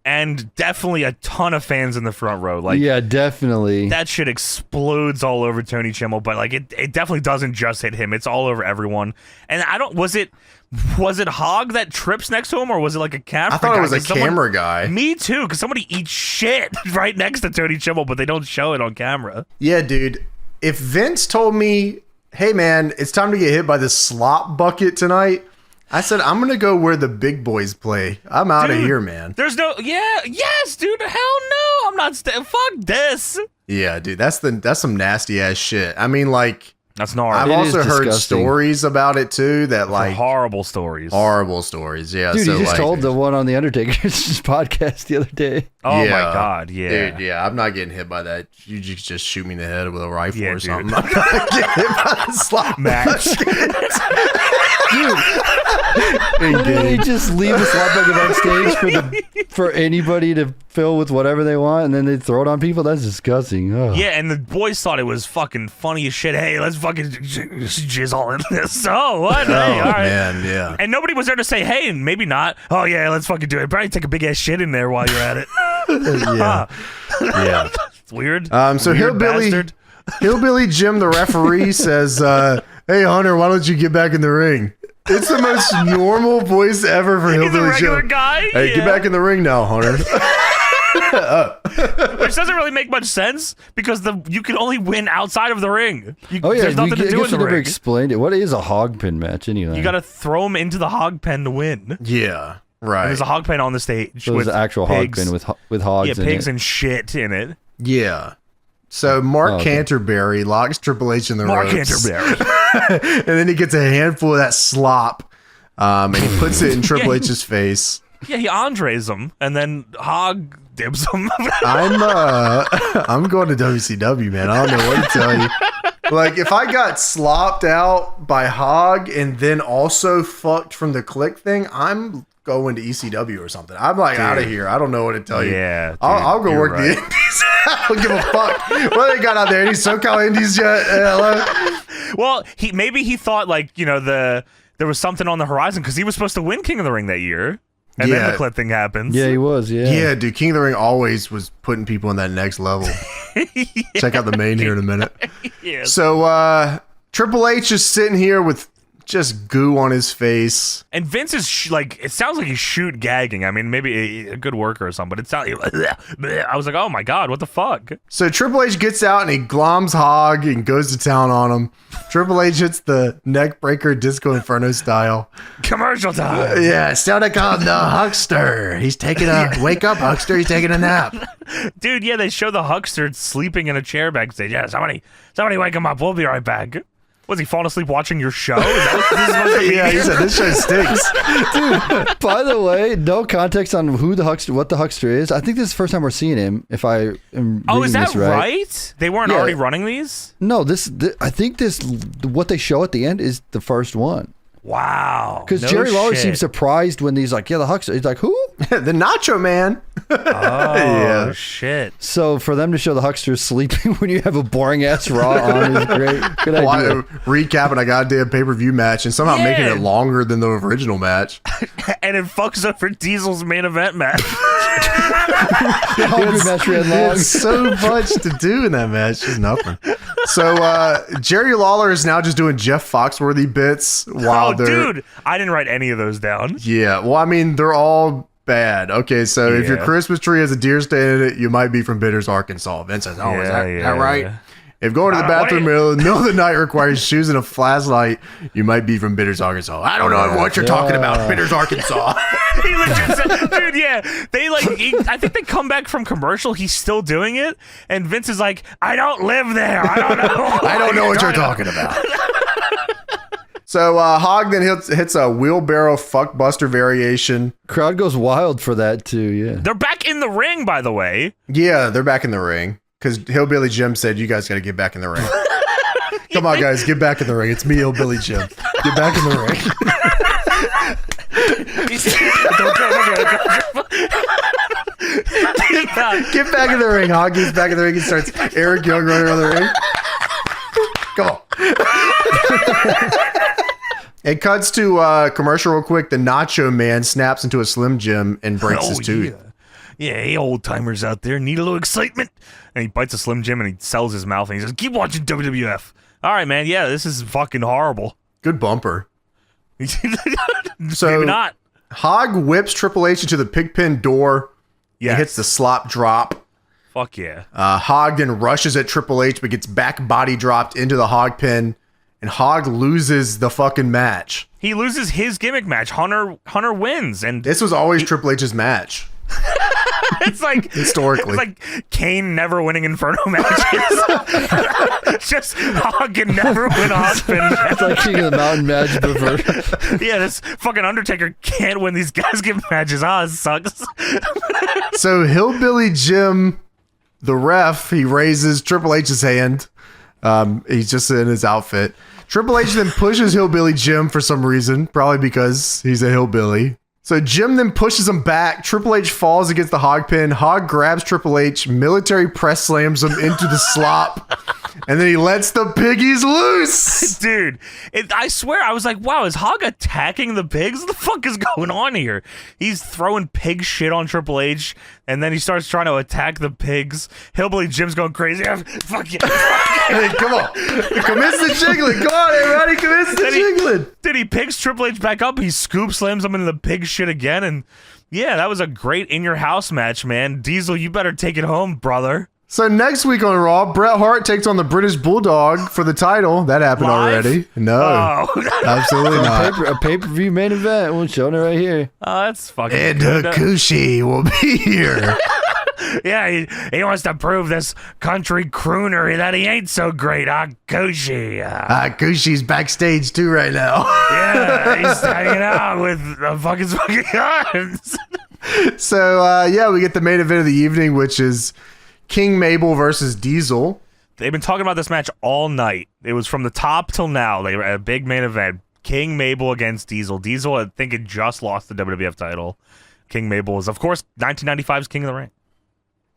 And definitely a ton of fans in the front row. Like, yeah, definitely. That shit explodes all over Tony Chimmel, but like it definitely doesn't just hit him. It's all over everyone. And was it Hog that trips next to him, or was it like a camera guy? I thought it was a camera guy. Me too, because somebody eats shit right next to Tony Chimmel, but they don't show it on camera. Yeah, dude. If Vince told me, hey man, it's time to get hit by this slop bucket tonight, I said, I'm going to go where the big boys play. I'm out of here, man. There's no... Yeah, yes, dude. Hell no. I'm not... Fuck this. Yeah, dude. That's some nasty ass shit. I mean, like... That's gnarly. I've also heard stories about it, too, that like... Horrible stories. Horrible stories, yeah. Dude, you just told the one on the Undertaker's podcast the other day. Oh, my God, yeah. Dude, yeah, I'm not getting hit by that. You just shoot me in the head with a rifle or something. Dude. I'm not getting hit by the slot match. Dude, they just leave a slot bucket on stage for anybody to fill with whatever they want, and then they throw it on people. That's disgusting. Ugh. Yeah, and the boys thought it was fucking funny as shit. Hey, let's fucking jizz all in this. Oh, what? Hey, all right. Man, yeah. And nobody was there to say, hey, and maybe not. Oh yeah, let's fucking do it. Probably take a big ass shit in there while you're at it. Yeah. It's weird. So weird Hillbilly Jim, the referee, says, "Hey Hunter, why don't you get back in the ring?" It's the most normal voice ever for Hillbilly Jim. He's a regular guy. Hey, get back in the ring now, Hunter. Which doesn't really make much sense because you can only win outside of the ring. There's nothing to do in the ring. Never explained it. What is a hog pen match anyway? You got to throw him into the hog pen to win. Yeah, right. And there's a hog pen on the stage. So there's an actual pigs. hog pen with hogs. Yeah, pigs and shit in it. Yeah. So Mark Canterbury locks Triple H in the ropes. Canterbury. And then he gets a handful of that slop, and he puts it in Triple H's face. Yeah, he Andres him, and then Hog dibs him. I'm going to WCW, man. I don't know what to tell you. Like, if I got slopped out by Hog and then also fucked from the click thing, I'm going to ECW or something. I'm like out of here. I don't know what to tell you. Yeah, I'll go work the indies. I don't give a fuck what they got out there. Any SoCal indies yet? Hello? Well, maybe he thought like there was something on the horizon because he was supposed to win King of the Ring that year, and then the clip thing happens. Yeah, he was. Yeah, dude. King of the Ring always was putting people in that next level. Check out the main here in a minute. Yes. So Triple H is sitting here with just goo on his face, and Vince is it sounds like he's shoot gagging. I mean, maybe a good worker or something, but it sounded I was like, oh my god, what the fuck. So Triple H gets out and he gloms Hog and goes to town on him. Triple H hits the neck breaker Disco Inferno style. Commercial time. Yeah, still to call the Hukster. He's taking a wake up, Hukster. He's taking a nap. Dude, yeah, they show the Hukster sleeping in a chair backstage. Yeah, somebody wake him up. We'll be right back. Was he falling asleep watching your show? Is that what this is supposed to be? Yeah, he said this show stinks. Dude, by the way, no context on what the Hukster is. I think this is the first time we're seeing him, if I am is that this right? They weren't already running these? No, I think what they show at the end is the first one. Wow. Because Jerry Lawler seems surprised when he's like, yeah, the Hukster. He's like, who? The Nacho Man. Oh, shit. So for them to show the Hukster sleeping when you have a boring ass Raw on is great. Good idea. Recapping a goddamn pay-per-view match and somehow making it longer than the original match. And it fucks over Diesel's main event match. There's so much to do in that match. Just nothing. So Jerry Lawler is now just doing Jeff Foxworthy bits while dude, I didn't write any of those down. Yeah, well, I mean, they're all bad. Okay, so if your Christmas tree has a deer stand in it, you might be from Bitters, Arkansas. Vince says, "Oh, is that right?" If going to the bathroom in the middle of the night requires shoes and a flashlight, you might be from Bitters, Arkansas. I don't know what you're talking about, Bitters, Arkansas. He legit said, dude, they I think they come back from commercial. He's still doing it, and Vince is like, I don't live there. I don't know. I don't know what you're talking about. So Hog then hits a wheelbarrow fuckbuster variation. Crowd goes wild for that too. Yeah, they're back in the ring, by the way. Yeah, they're back in the ring. Because Hillbilly Jim said, you guys got to get back in the ring. Come on, guys, get back in the ring. It's me, Hillbilly Jim. Get back in the ring. Get back in the ring. Hog gets back in the ring and starts Eric Young running around the ring. Come on. It cuts to commercial real quick. The Nacho Man snaps into a Slim Jim and breaks his tooth. Yeah, hey, old timers out there, need a little excitement. And he bites a Slim Jim and he sells his mouth and he says, keep watching WWF. All right, man. Yeah, this is fucking horrible. Good bumper. So maybe not. Hog whips Triple H into the pigpen door. Yeah, hits the slop drop. Fuck yeah. Hog then rushes at Triple H but gets back body dropped into the Hog pen. And Hog loses the fucking match. He loses his gimmick match. Hunter wins. And this was always Triple H's match. It's like historically, it's like Kane never winning Inferno matches. Just Hog can never win a Hog Pen match. It's like King of the Mountain match before. Yeah, this fucking Undertaker can't win these guys give matches. It sucks. So Hillbilly Jim, the ref, he raises Triple H's hand. He's just in his outfit. Triple H then pushes Hillbilly Jim for some reason, probably because he's a hillbilly. So Jim then pushes him back. Triple H falls against the Hog Pen. Hog grabs Triple H, military press slams him into the slop, and then he lets the piggies loose. Dude, I swear, I was like, wow, is Hog attacking the pigs? What the fuck is going on here? He's throwing pig shit on Triple H, and then he starts trying to attack the pigs. Hillbilly Jim's going crazy. Fuck yeah. Hey, come on. Commence the jiggling. Come on, everybody. Commence the jiggling. Then he picks Triple H back up. He scoop slams him into the pig shit again. And yeah, that was a great in-your-house match, man. Diesel, you better take it home, brother. So next week on Raw, Bret Hart takes on the British Bulldog for the title. That happened already. No, absolutely not. A pay-per-view main event. We're showing it right here. Oh, that's fucking Ed Hakushi will be here. Yeah, he wants to prove this country crooner that he ain't so great. Hakushi. Hakushi's backstage too right now. Yeah, he's hanging out with the fucking Smokin Gunns. So, yeah, we get the main event of the evening, which is King Mabel versus Diesel. They've been talking about this match all night. It was from the top till now. They were at a big main event. King Mabel against Diesel. Diesel, I think, had just lost the WWF title. King Mabel is, of course, 1995's King of the Ring.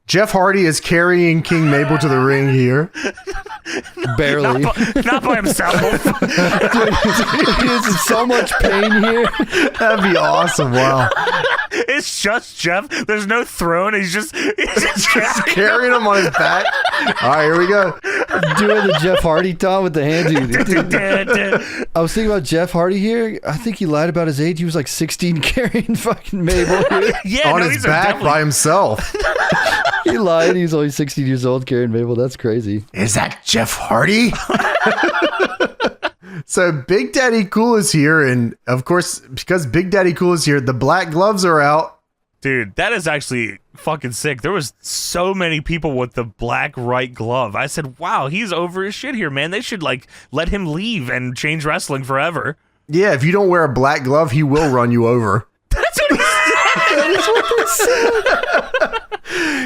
Jeff Hardy is carrying King Mabel to the ring here. Barely. Not by himself. He's in so much pain here. That'd be awesome. Wow. It's just Jeff. There's no throne. He's just carrying him on his back. All right, here we go. Doing the Jeff Hardy Tom with the hands. I was thinking about Jeff Hardy here. I think he lied about his age. He was like 16 carrying fucking Mabel here. Yeah, on his back by himself. He lied. He's only 16 years old carrying Mabel. That's crazy. Is that Jeff Hardy? So Big Daddy Cool is here, and of course, because Big Daddy Cool is here, the black gloves are out. Dude, that is actually fucking sick. There was so many people with the black right glove. I said, wow, he's over his shit here, man. They should, like, let him leave and change wrestling forever. Yeah, if you don't wear a black glove, he will run you over. That's what he said. That is what they said.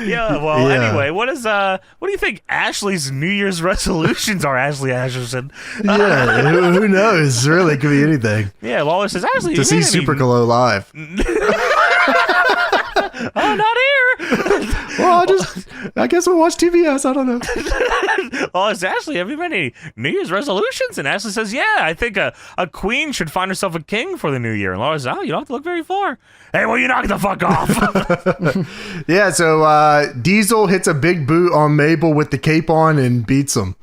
Yeah, well, anyway, what do you think Ashley's New Year's resolutions are, Ashley Asherson? Yeah, who knows? Really, could be anything. Yeah, Lawler says, Ashley, to see Super Colo live. Oh, not here. I guess we'll watch TBS. I don't know. Oh, it's Ashley. Have you made any New Year's resolutions? And Ashley says, yeah, I think a queen should find herself a king for the new year. And Laura says, oh, you don't have to look very far. Hey, well, you knock the fuck off. Yeah, so Diesel hits a big boot on Mabel with the cape on and beats him.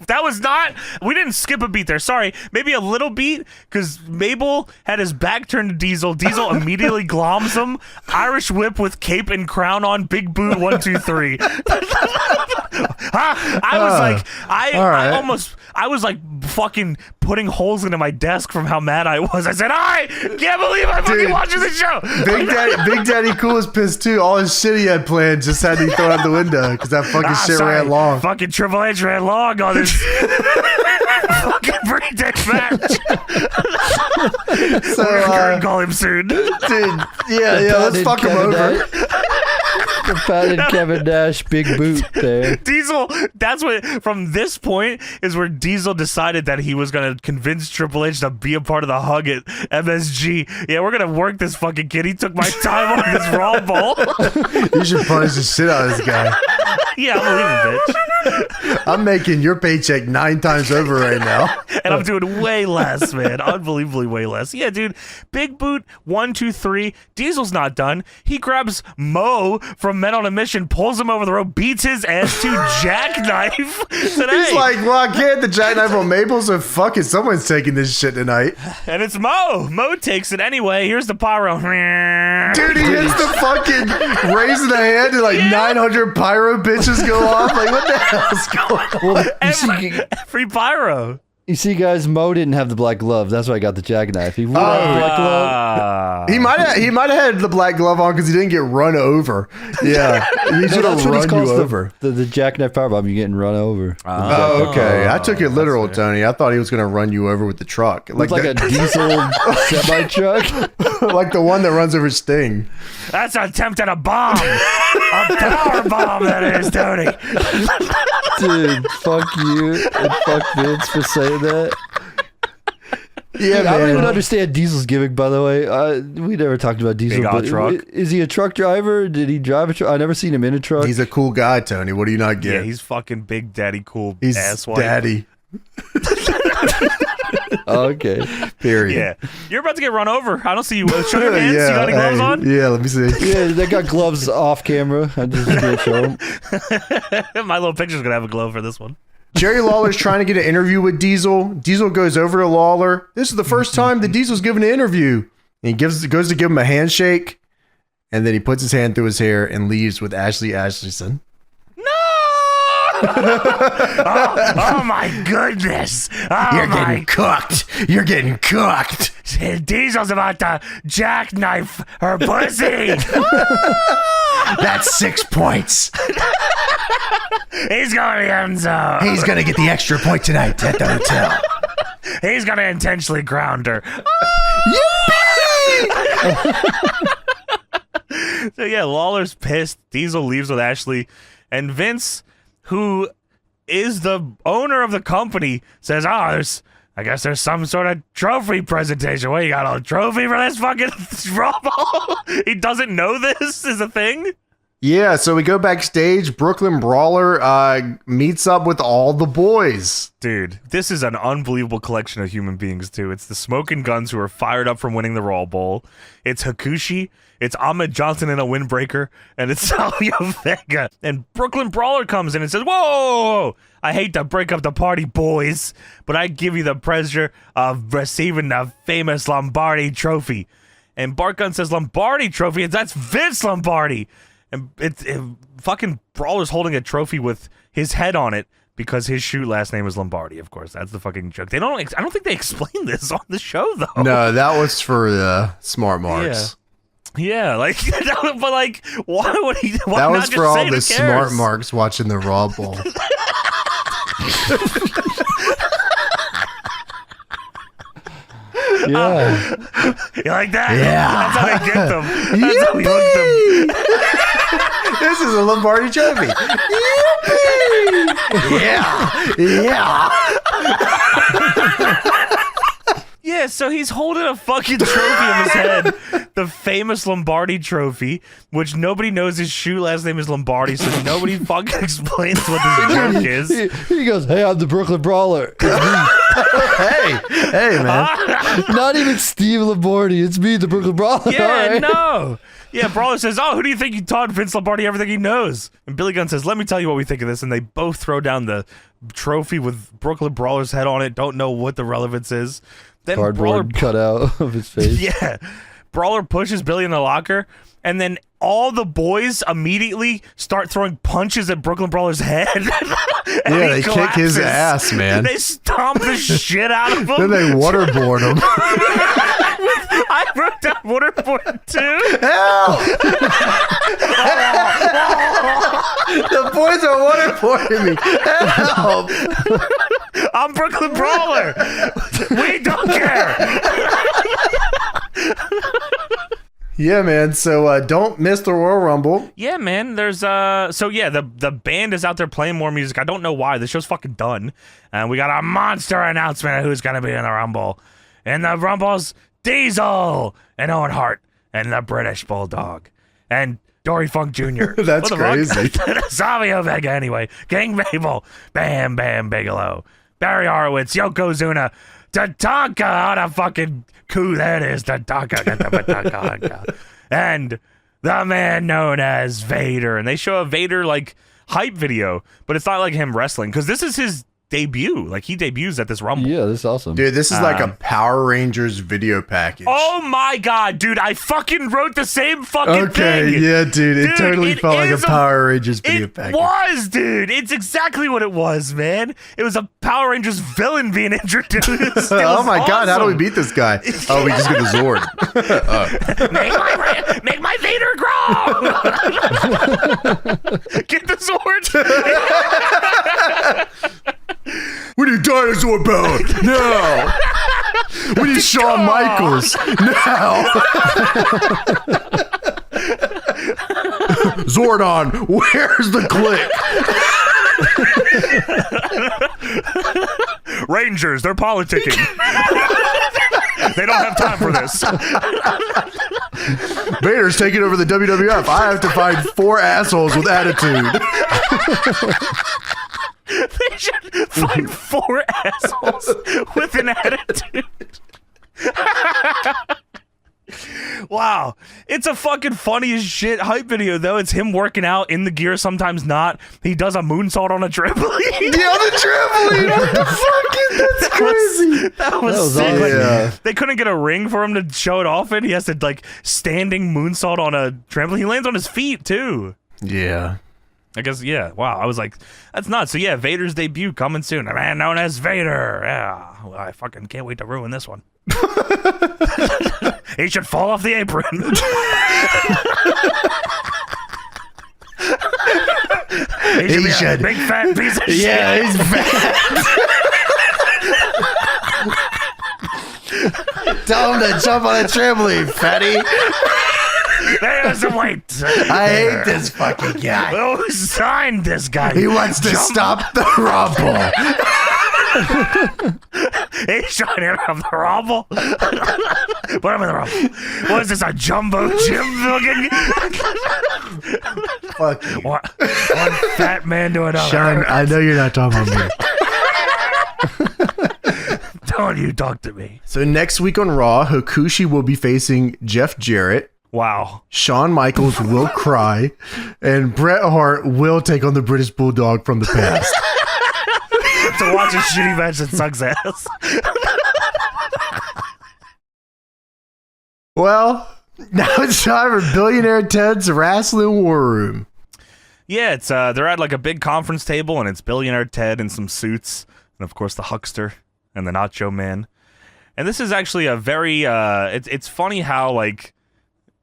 That was not, we didn't skip a beat there. Sorry. Maybe a little beat because Mabel had his back turned to Diesel. Diesel immediately gloms him. Irish whip with cape and crown on. Big boot 1, 2, 3. I was like fucking putting holes into my desk from how mad I was. I said, I can't believe I'm fucking watching this show. Big Daddy Cool was pissed too. All his shit he had planned just had to be thrown out the window because that fucking shit ran long. Fucking Triple H ran long on this fucking pre-deck match. So, we're gonna call him soon. Dude, yeah, let's fuck him over. The padded Kevin Nash big boot there. Diesel, that's what, from this point is where Diesel decided that he was going to convince Triple H to be a part of the hug at MSG. Yeah, we're going to work this fucking kid. He took my time on this Raw Bowl. You should punish the shit out of this guy. Yeah, I'm leaving, bitch. I'm making your paycheck 9 times over right now. And I'm doing way less, man. Unbelievably way less. Yeah, dude. Big boot, 1, 2, 3. Diesel's not done. He grabs Mo from Men on a Mission, pulls him over the rope, beats his ass to jackknife today. He's like, well, I can't the jackknife on Mabel, so fuck it. Someone's taking this shit tonight. And it's Mo. Mo takes it anyway. Here's the pyro. Dude, he hits the fucking raising the hand and like 900 pyro bitches go off. Like, what the hell's going on? Well, Every pyro. You see, guys, Mo didn't have the black glove. That's why I got the jackknife. He would have the black glove. He might have had the black glove on because he didn't get run over. Yeah, he should have run you over. The jackknife powerbomb, you're getting run over. Oh, okay. I took it literal, Tony. I thought he was going to run you over with the truck, like a diesel semi truck, like the one that runs over Sting. That's an attempt at a bomb, a power bomb. That is, Tony. Dude, fuck you and fuck Vince for saying that. Yeah, man. I don't even understand Diesel's gimmick, by the way. We never talked about Diesel. But truck. Is he a truck driver? Did he drive a truck? I never seen him in a truck. He's a cool guy, Tony. What do you not get? Yeah, he's fucking Big Daddy Cool. He's asswipe. daddy. Okay. Period. Yeah. You're about to get run over. I don't see you. Show your hands. Yeah, you got any gloves on? Yeah, let me see. Yeah, they got gloves off camera. I just didn't show them. My little picture's going to have a glove for this one. Jerry Lawler's trying to get an interview with Diesel. Diesel goes over to Lawler. This is the first time that Diesel's given an interview. And he goes to give him a handshake. And then he puts his hand through his hair and leaves with Ashley Ashleyson. Oh my goodness. You're getting cooked. You're getting cooked. Diesel's about to jackknife her pussy. That's 6 points. He's going to the end zone. He's going to get the extra point tonight at the hotel. He's going to intentionally ground her. So yeah, Lawler's pissed. Diesel leaves with Ashley. And Vince, who is the owner of the company, says, I guess there's some sort of trophy presentation. What, you got a trophy for this fucking Raw Bowl? He doesn't know this is a thing? Yeah, so we go backstage. Brooklyn Brawler meets up with all the boys. Dude, this is an unbelievable collection of human beings, too. It's the Smokin Gunns who are fired up from winning the Raw Bowl. It's Hakushi. It's Ahmed Johnson in a windbreaker. And it's Savio Vega. And Brooklyn Brawler comes in and says, whoa, I hate to break up the party, boys, but I give you the pleasure of receiving the famous Lombardi Trophy. And Bart Gunn says, Lombardi Trophy? That's Vince Lombardi. And fucking Brawler's holding a trophy with his head on it because his shoot last name is Lombardi, of course. That's the fucking joke. I don't think they explained this on the show, though. No, that was for the smart marks. Yeah, like, but like, why would he? Why that not was just for all say the who smart cares? marks watching the Raw Bowl. Yeah. You like that? Yeah. That's how they get them. That's how we hook them. This is a Lombardi Trophy. Yeah. Yeah, so he's holding a fucking trophy in his head the famous Lombardi Trophy, which nobody knows his shoe last name is Lombardi, so nobody fucking explains what this joke is. He goes, "Hey, I'm the Brooklyn Brawler. It's me." hey, man. Not even Steve Lombardi. It's me, the Brooklyn Brawler. Yeah, All right. no. Yeah, Brawler says, "Oh, who do you think you taught Vince Lombardi everything he knows?" And Billy Gunn says, "Let me tell you what we think of this." And they both throw down the trophy with Brooklyn Brawler's head on it. Don't know what the relevance is. Then Cardboard cut out of his face. Yeah. Brawler pushes Billy in the locker, and then all the boys immediately start throwing punches at Brooklyn Brawler's head. Yeah, they kick his ass, man. They stomp the shit out of him. Then they waterboard him. I wrote down waterboard too. Help! The boys are waterboarding me. Help! I'm Brooklyn Brawler. We don't care. Yeah, man. So don't miss the Royal Rumble. Yeah, man. There's so yeah, the band is out there playing more music. I don't know why. The show's fucking done. And we got a monster announcement of who's gonna be in the Rumble. And the Rumble's Diesel and Owen Hart and the British Bulldog and Dory Funk Jr. That's crazy. Savio Vega anyway. King Mabel, Bam Bam Bigelow, Barry Horowitz, Yokozuna, Tatanka, what a fucking coup that is, Tatanka, and the man known as Vader. And they show a Vader like hype video, but it's not like him wrestling because this is his debut. Like he debuts at this Rumble. Yeah, this is awesome. Dude, this is like a Power Rangers video package. Oh my god, dude, I fucking wrote the same fucking thing. Okay, yeah, dude. It totally felt like a Power Rangers video package. It was, dude. It's exactly what it was, man. It was a Power Rangers villain being introduced. Oh my god, how do we beat this guy? Oh, we just get the Zord. Make my Vader grow. Get the Zord. We need Dinosaur Power. No. We need Shawn Michaels. No. Zordon, where's the click? Rangers, they're politicking. They don't have time for this. Vader's taking over the WWF. I have to find 4 assholes with attitude. They should find 4 assholes with an attitude. Wow. It's a fucking funny as shit hype video, though. It's him working out in the gear, sometimes not. He does a moonsault on a trampoline. Yeah, the trampoline. What the fuck is that's crazy? That was sick. awesome. Like, Yeah. they couldn't get a ring for him to show it off in. He has to, like, standing moonsault on a trampoline. He lands on his feet, too. Yeah. I guess, yeah. Wow. I was like, that's nuts. So, yeah, Vader's debut coming soon. A man known as Vader. Yeah. Well, I fucking can't wait to ruin this one. He should fall off the apron. He should be a big fat piece of shit. Yeah, he's fat. Tell him to jump on a trampoline, fatty. There's some weight. I hate this fucking guy. Who signed this guy? He wants to stop the Rumble. He's trying to interrupt the Rumble. Put him in the Rumble. What is this, a jumbo gym looking? Fuck you. One fat man to another. Sean, I know you're not talking about me. Don't you talk to me. So next week on Raw, Hakushi will be facing Jeff Jarrett. Wow. Shawn Michaels will cry, and Bret Hart will take on the British Bulldog from the past. To watch a shitty match that sucks ass. Well, now it's time for Billionaire Ted's Wrestling War Room. Yeah, it's they're at like a big conference table, and it's Billionaire Ted in some suits, and of course the Hukster and the Nacho Man. And this is actually a very it's funny how like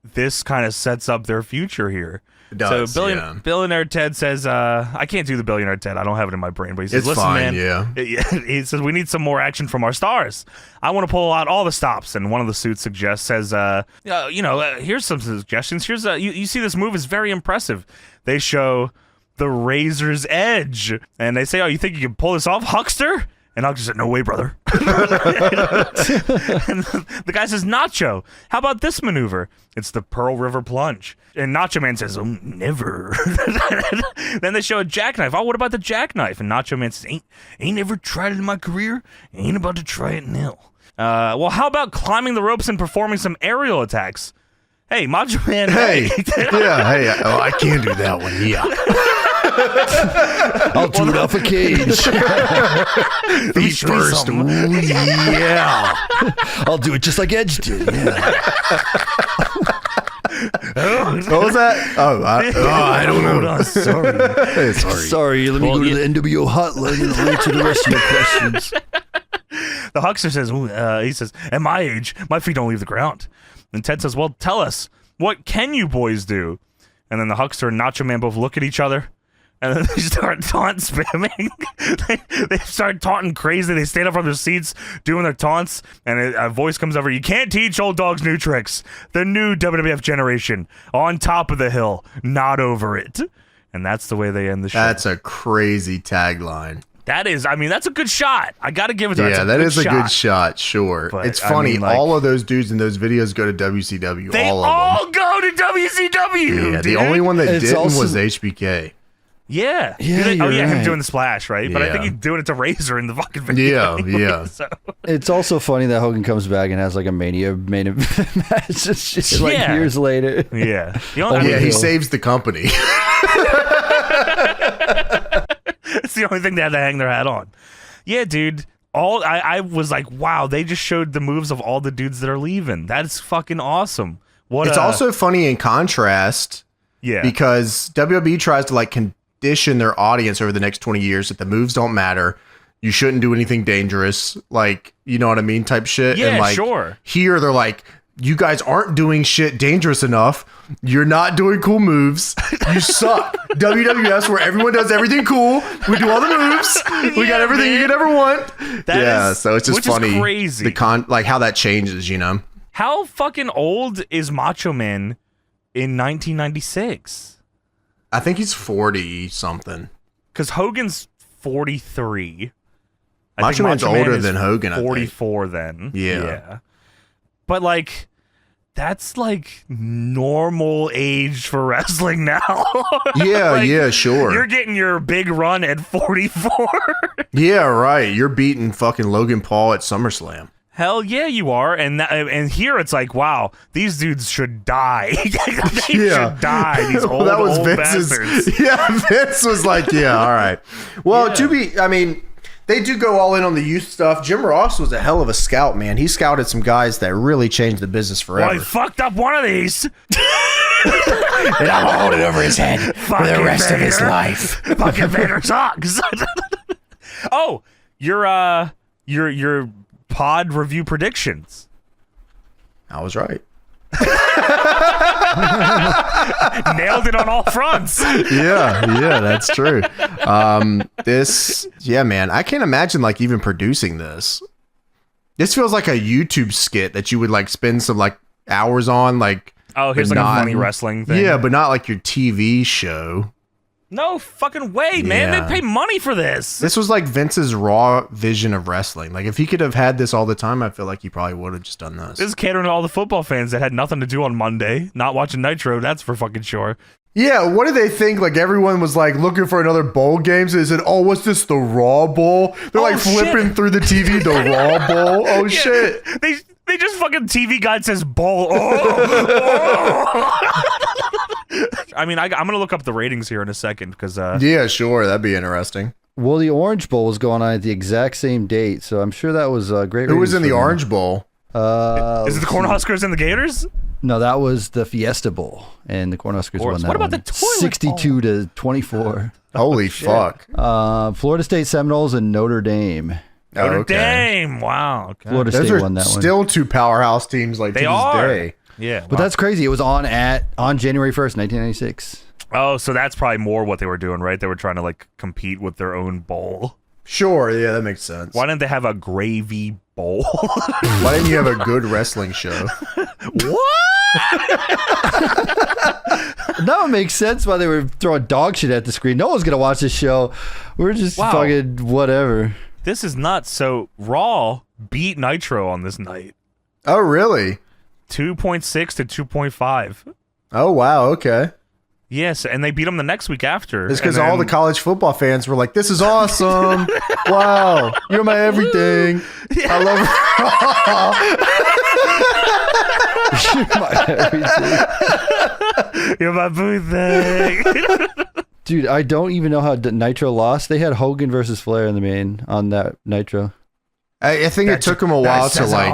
this kind of sets up their future here. It does, so Billionaire Ted says, I can't do the Billionaire Ted. I don't have it in my brain, but he says, It's listen, fine, man. yeah. He says, we need some more action from our stars. I want to pull out all the stops. And one of the suits says, here's some suggestions. Here's you see this move is very impressive. They show the Razor's Edge. And they say, oh, you think you can pull this off, Hukster? And Hukster said, no way, brother. And the guy says, Nacho, how about this maneuver? It's the Pearl River Plunge. And Nacho Man says, oh, never. Then they show a jackknife. Oh, what about the jackknife? And Nacho Man says, ain't ever tried it in my career. Ain't about to try it now. Well, how about climbing the ropes and performing some aerial attacks? Hey, Macho Man. Hey. I can't do that one. Yeah. I'll do it off a cage. Feet first. Ooh, yeah. I'll do it just like Edge did. Yeah. What was that? I don't know. Hold on, sorry. Sorry, let me go to the NWO hotline and I'll answer the rest of your questions. The Hukster says, he says, at my age, my feet don't leave the ground. And Ted says, well, tell us, what can you boys do? And then the Hukster and Nacho Man both look at each other, and then they start taunt spamming. they start taunting crazy. They stand up from their seats doing their taunts, and a voice comes over, you can't teach old dogs new tricks. The new WWF generation, on top of the hill, not over it. And that's the way they end the show. That's a crazy tagline. That is, I mean, that's a good shot. I got to give it to Yeah, that is a good shot, sure. But, it's funny, all of those dudes in those videos go to WCW. They all go to WCW. Yeah, the only one that didn't was HBK. Yeah. Him doing the splash, right? But I think he's doing it to Razor in the fucking video. Yeah. So. It's also funny that Hogan comes back and has like a Mania main event match years later. Yeah. He saves the company. It's the only thing they had to hang their hat on. Yeah, dude. I was like, wow, they just showed the moves of all the dudes that are leaving. That's fucking awesome. It's also funny in contrast. Yeah. Because WWE tries to like condition their audience over the next 20 years that the moves don't matter. You shouldn't do anything dangerous. Like, you know what I mean? Type shit. Yeah, and like, sure. Here they're like, you guys aren't doing shit dangerous enough. You're not doing cool moves. You suck. WWF's where everyone does everything cool. We do all the moves. We got everything you could ever want. So it's just funny. Is crazy. Like how that changes, you know? How fucking old is Macho Man in 1996? I think he's 40 something. Because Hogan's 43. Macho Man's older than Hogan. 44 then. Yeah. But like, that's like normal age for wrestling now. Yeah, sure. You're getting your big run at 44. Yeah, right. You're beating fucking Logan Paul at SummerSlam. Hell yeah, you are. And here it's like, wow, these dudes should die. They should die. These old, that was old Vince's, bastards. Yeah, Vince was like, yeah, all right. Well, they do go all in on the youth stuff. Jim Ross was a hell of a scout, man. He scouted some guys that really changed the business forever. Well, he fucked up one of these. And I'm gonna hold it over his head for the rest of his life. Fucking Vader sucks. Oh, your pod review predictions. I was right. Nailed it on all fronts. Yeah, that's true. Man, I can't imagine like even producing this. This feels like a YouTube skit that you would like spend some like hours on, like. Oh, here's like a funny wrestling thing. Yeah, but not like your TV show. No fucking way, man. They pay money for this. This was like Vince's raw vision of wrestling. Like if he could have had this all the time, I feel like he probably would have just done this. This is catering to all the football fans that had nothing to do on Monday, not watching Nitro, that's for fucking sure. Yeah, what did they think? Like everyone was like looking for another bowl game, so they said, "Oh, what's this? The Raw Bowl?" They're like flipping through the TV, the Raw Bowl. Oh shit! They just fucking TV guide says bowl. Oh. I mean, I'm gonna look up the ratings here in a second because. Yeah, sure, that'd be interesting. Well, the Orange Bowl was going on at the exact same date, so I'm sure that was great. Who was in the Orange Bowl? Is it the Cornhuskers and the Gators? No, that was the Fiesta Bowl, and the Cornhuskers won that. What about one. the toilet 62-24. Holy fuck! Florida State Seminoles and Notre Dame. Notre Dame. Wow. Okay. Florida State won that one. Still two powerhouse teams like they to are. This day. Yeah. But that's crazy. It was on January 1st, 1996. Oh, so that's probably more what they were doing, right? They were trying to like compete with their own bowl. Sure, yeah, that makes sense. Why didn't they have a gravy bowl? Why didn't you have a good wrestling show? What? No, it makes sense why they were throwing dog shit at the screen. No one's gonna watch this show. We're just fucking whatever. This is nuts. So Raw beat Nitro on this night. Oh, really? 2.6 to 2.5. Oh, wow. Okay. Yes, and they beat them the next week after. It's because And all the then- college football fans were like, "This is awesome! Wow, you're my everything. I love." You're my boo thing. Dude, I don't even know how Nitro lost. They had Hogan versus Flair in the main on that Nitro. I think it took him a while to like.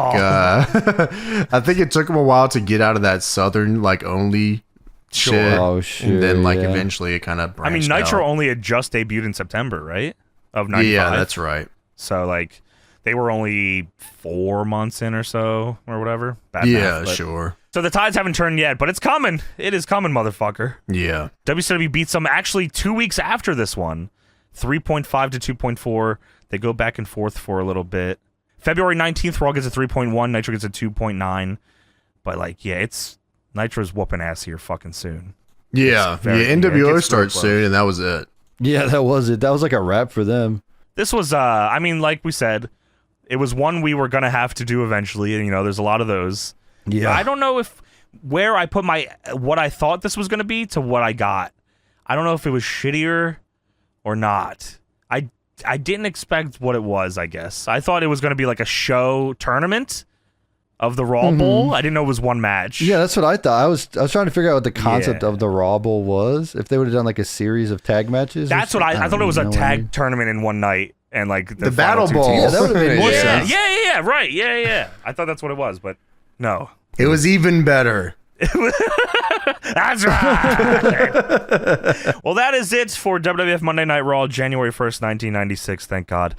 I think it took him a while to get out of that Southern like only shit, Oh, sure, and then like yeah. eventually it kind of. I mean, Nitro only had just debuted in September, right? Of 95. Yeah, that's right. So like, they were only 4 months in or so, or whatever. Bad Yeah, math, but- sure. So the tides haven't turned yet, but it's coming. It is coming, motherfucker. Yeah. WCW beats them actually 2 weeks after this one, 3.5 to 2.4. They go back and forth for a little bit. February 19th, Raw gets a 3.1, Nitro gets a 2.9. But like, yeah, it's Nitro's whooping ass here fucking soon. Yeah, It's very- yeah. it NWO gets starts real close. soon, and that was it. Yeah, that was it. That was like a wrap for them. This was, I mean, like we said, it was one we were gonna have to do eventually, and you know, there's a lot of those. Yeah. I don't know if where I put what I thought this was gonna be to what I got. I don't know if it was shittier or not. I didn't expect what it was, I guess. I thought it was gonna be like a show tournament of the Raw Bowl. I didn't know it was one match. Yeah, that's what I thought. I was trying to figure out what the concept Yeah. of the Raw Bowl was. If they would have done like a series of tag matches. That's what I thought it was a tag tournament in one night and like The final Battle two Bowl. teams. Yeah, that would've made more Yeah, sense. yeah, right. Yeah. I thought that's what it was, but no. It was even better. That's right. Well, that is it for WWF Monday Night Raw, January 1st, 1996. Thank God.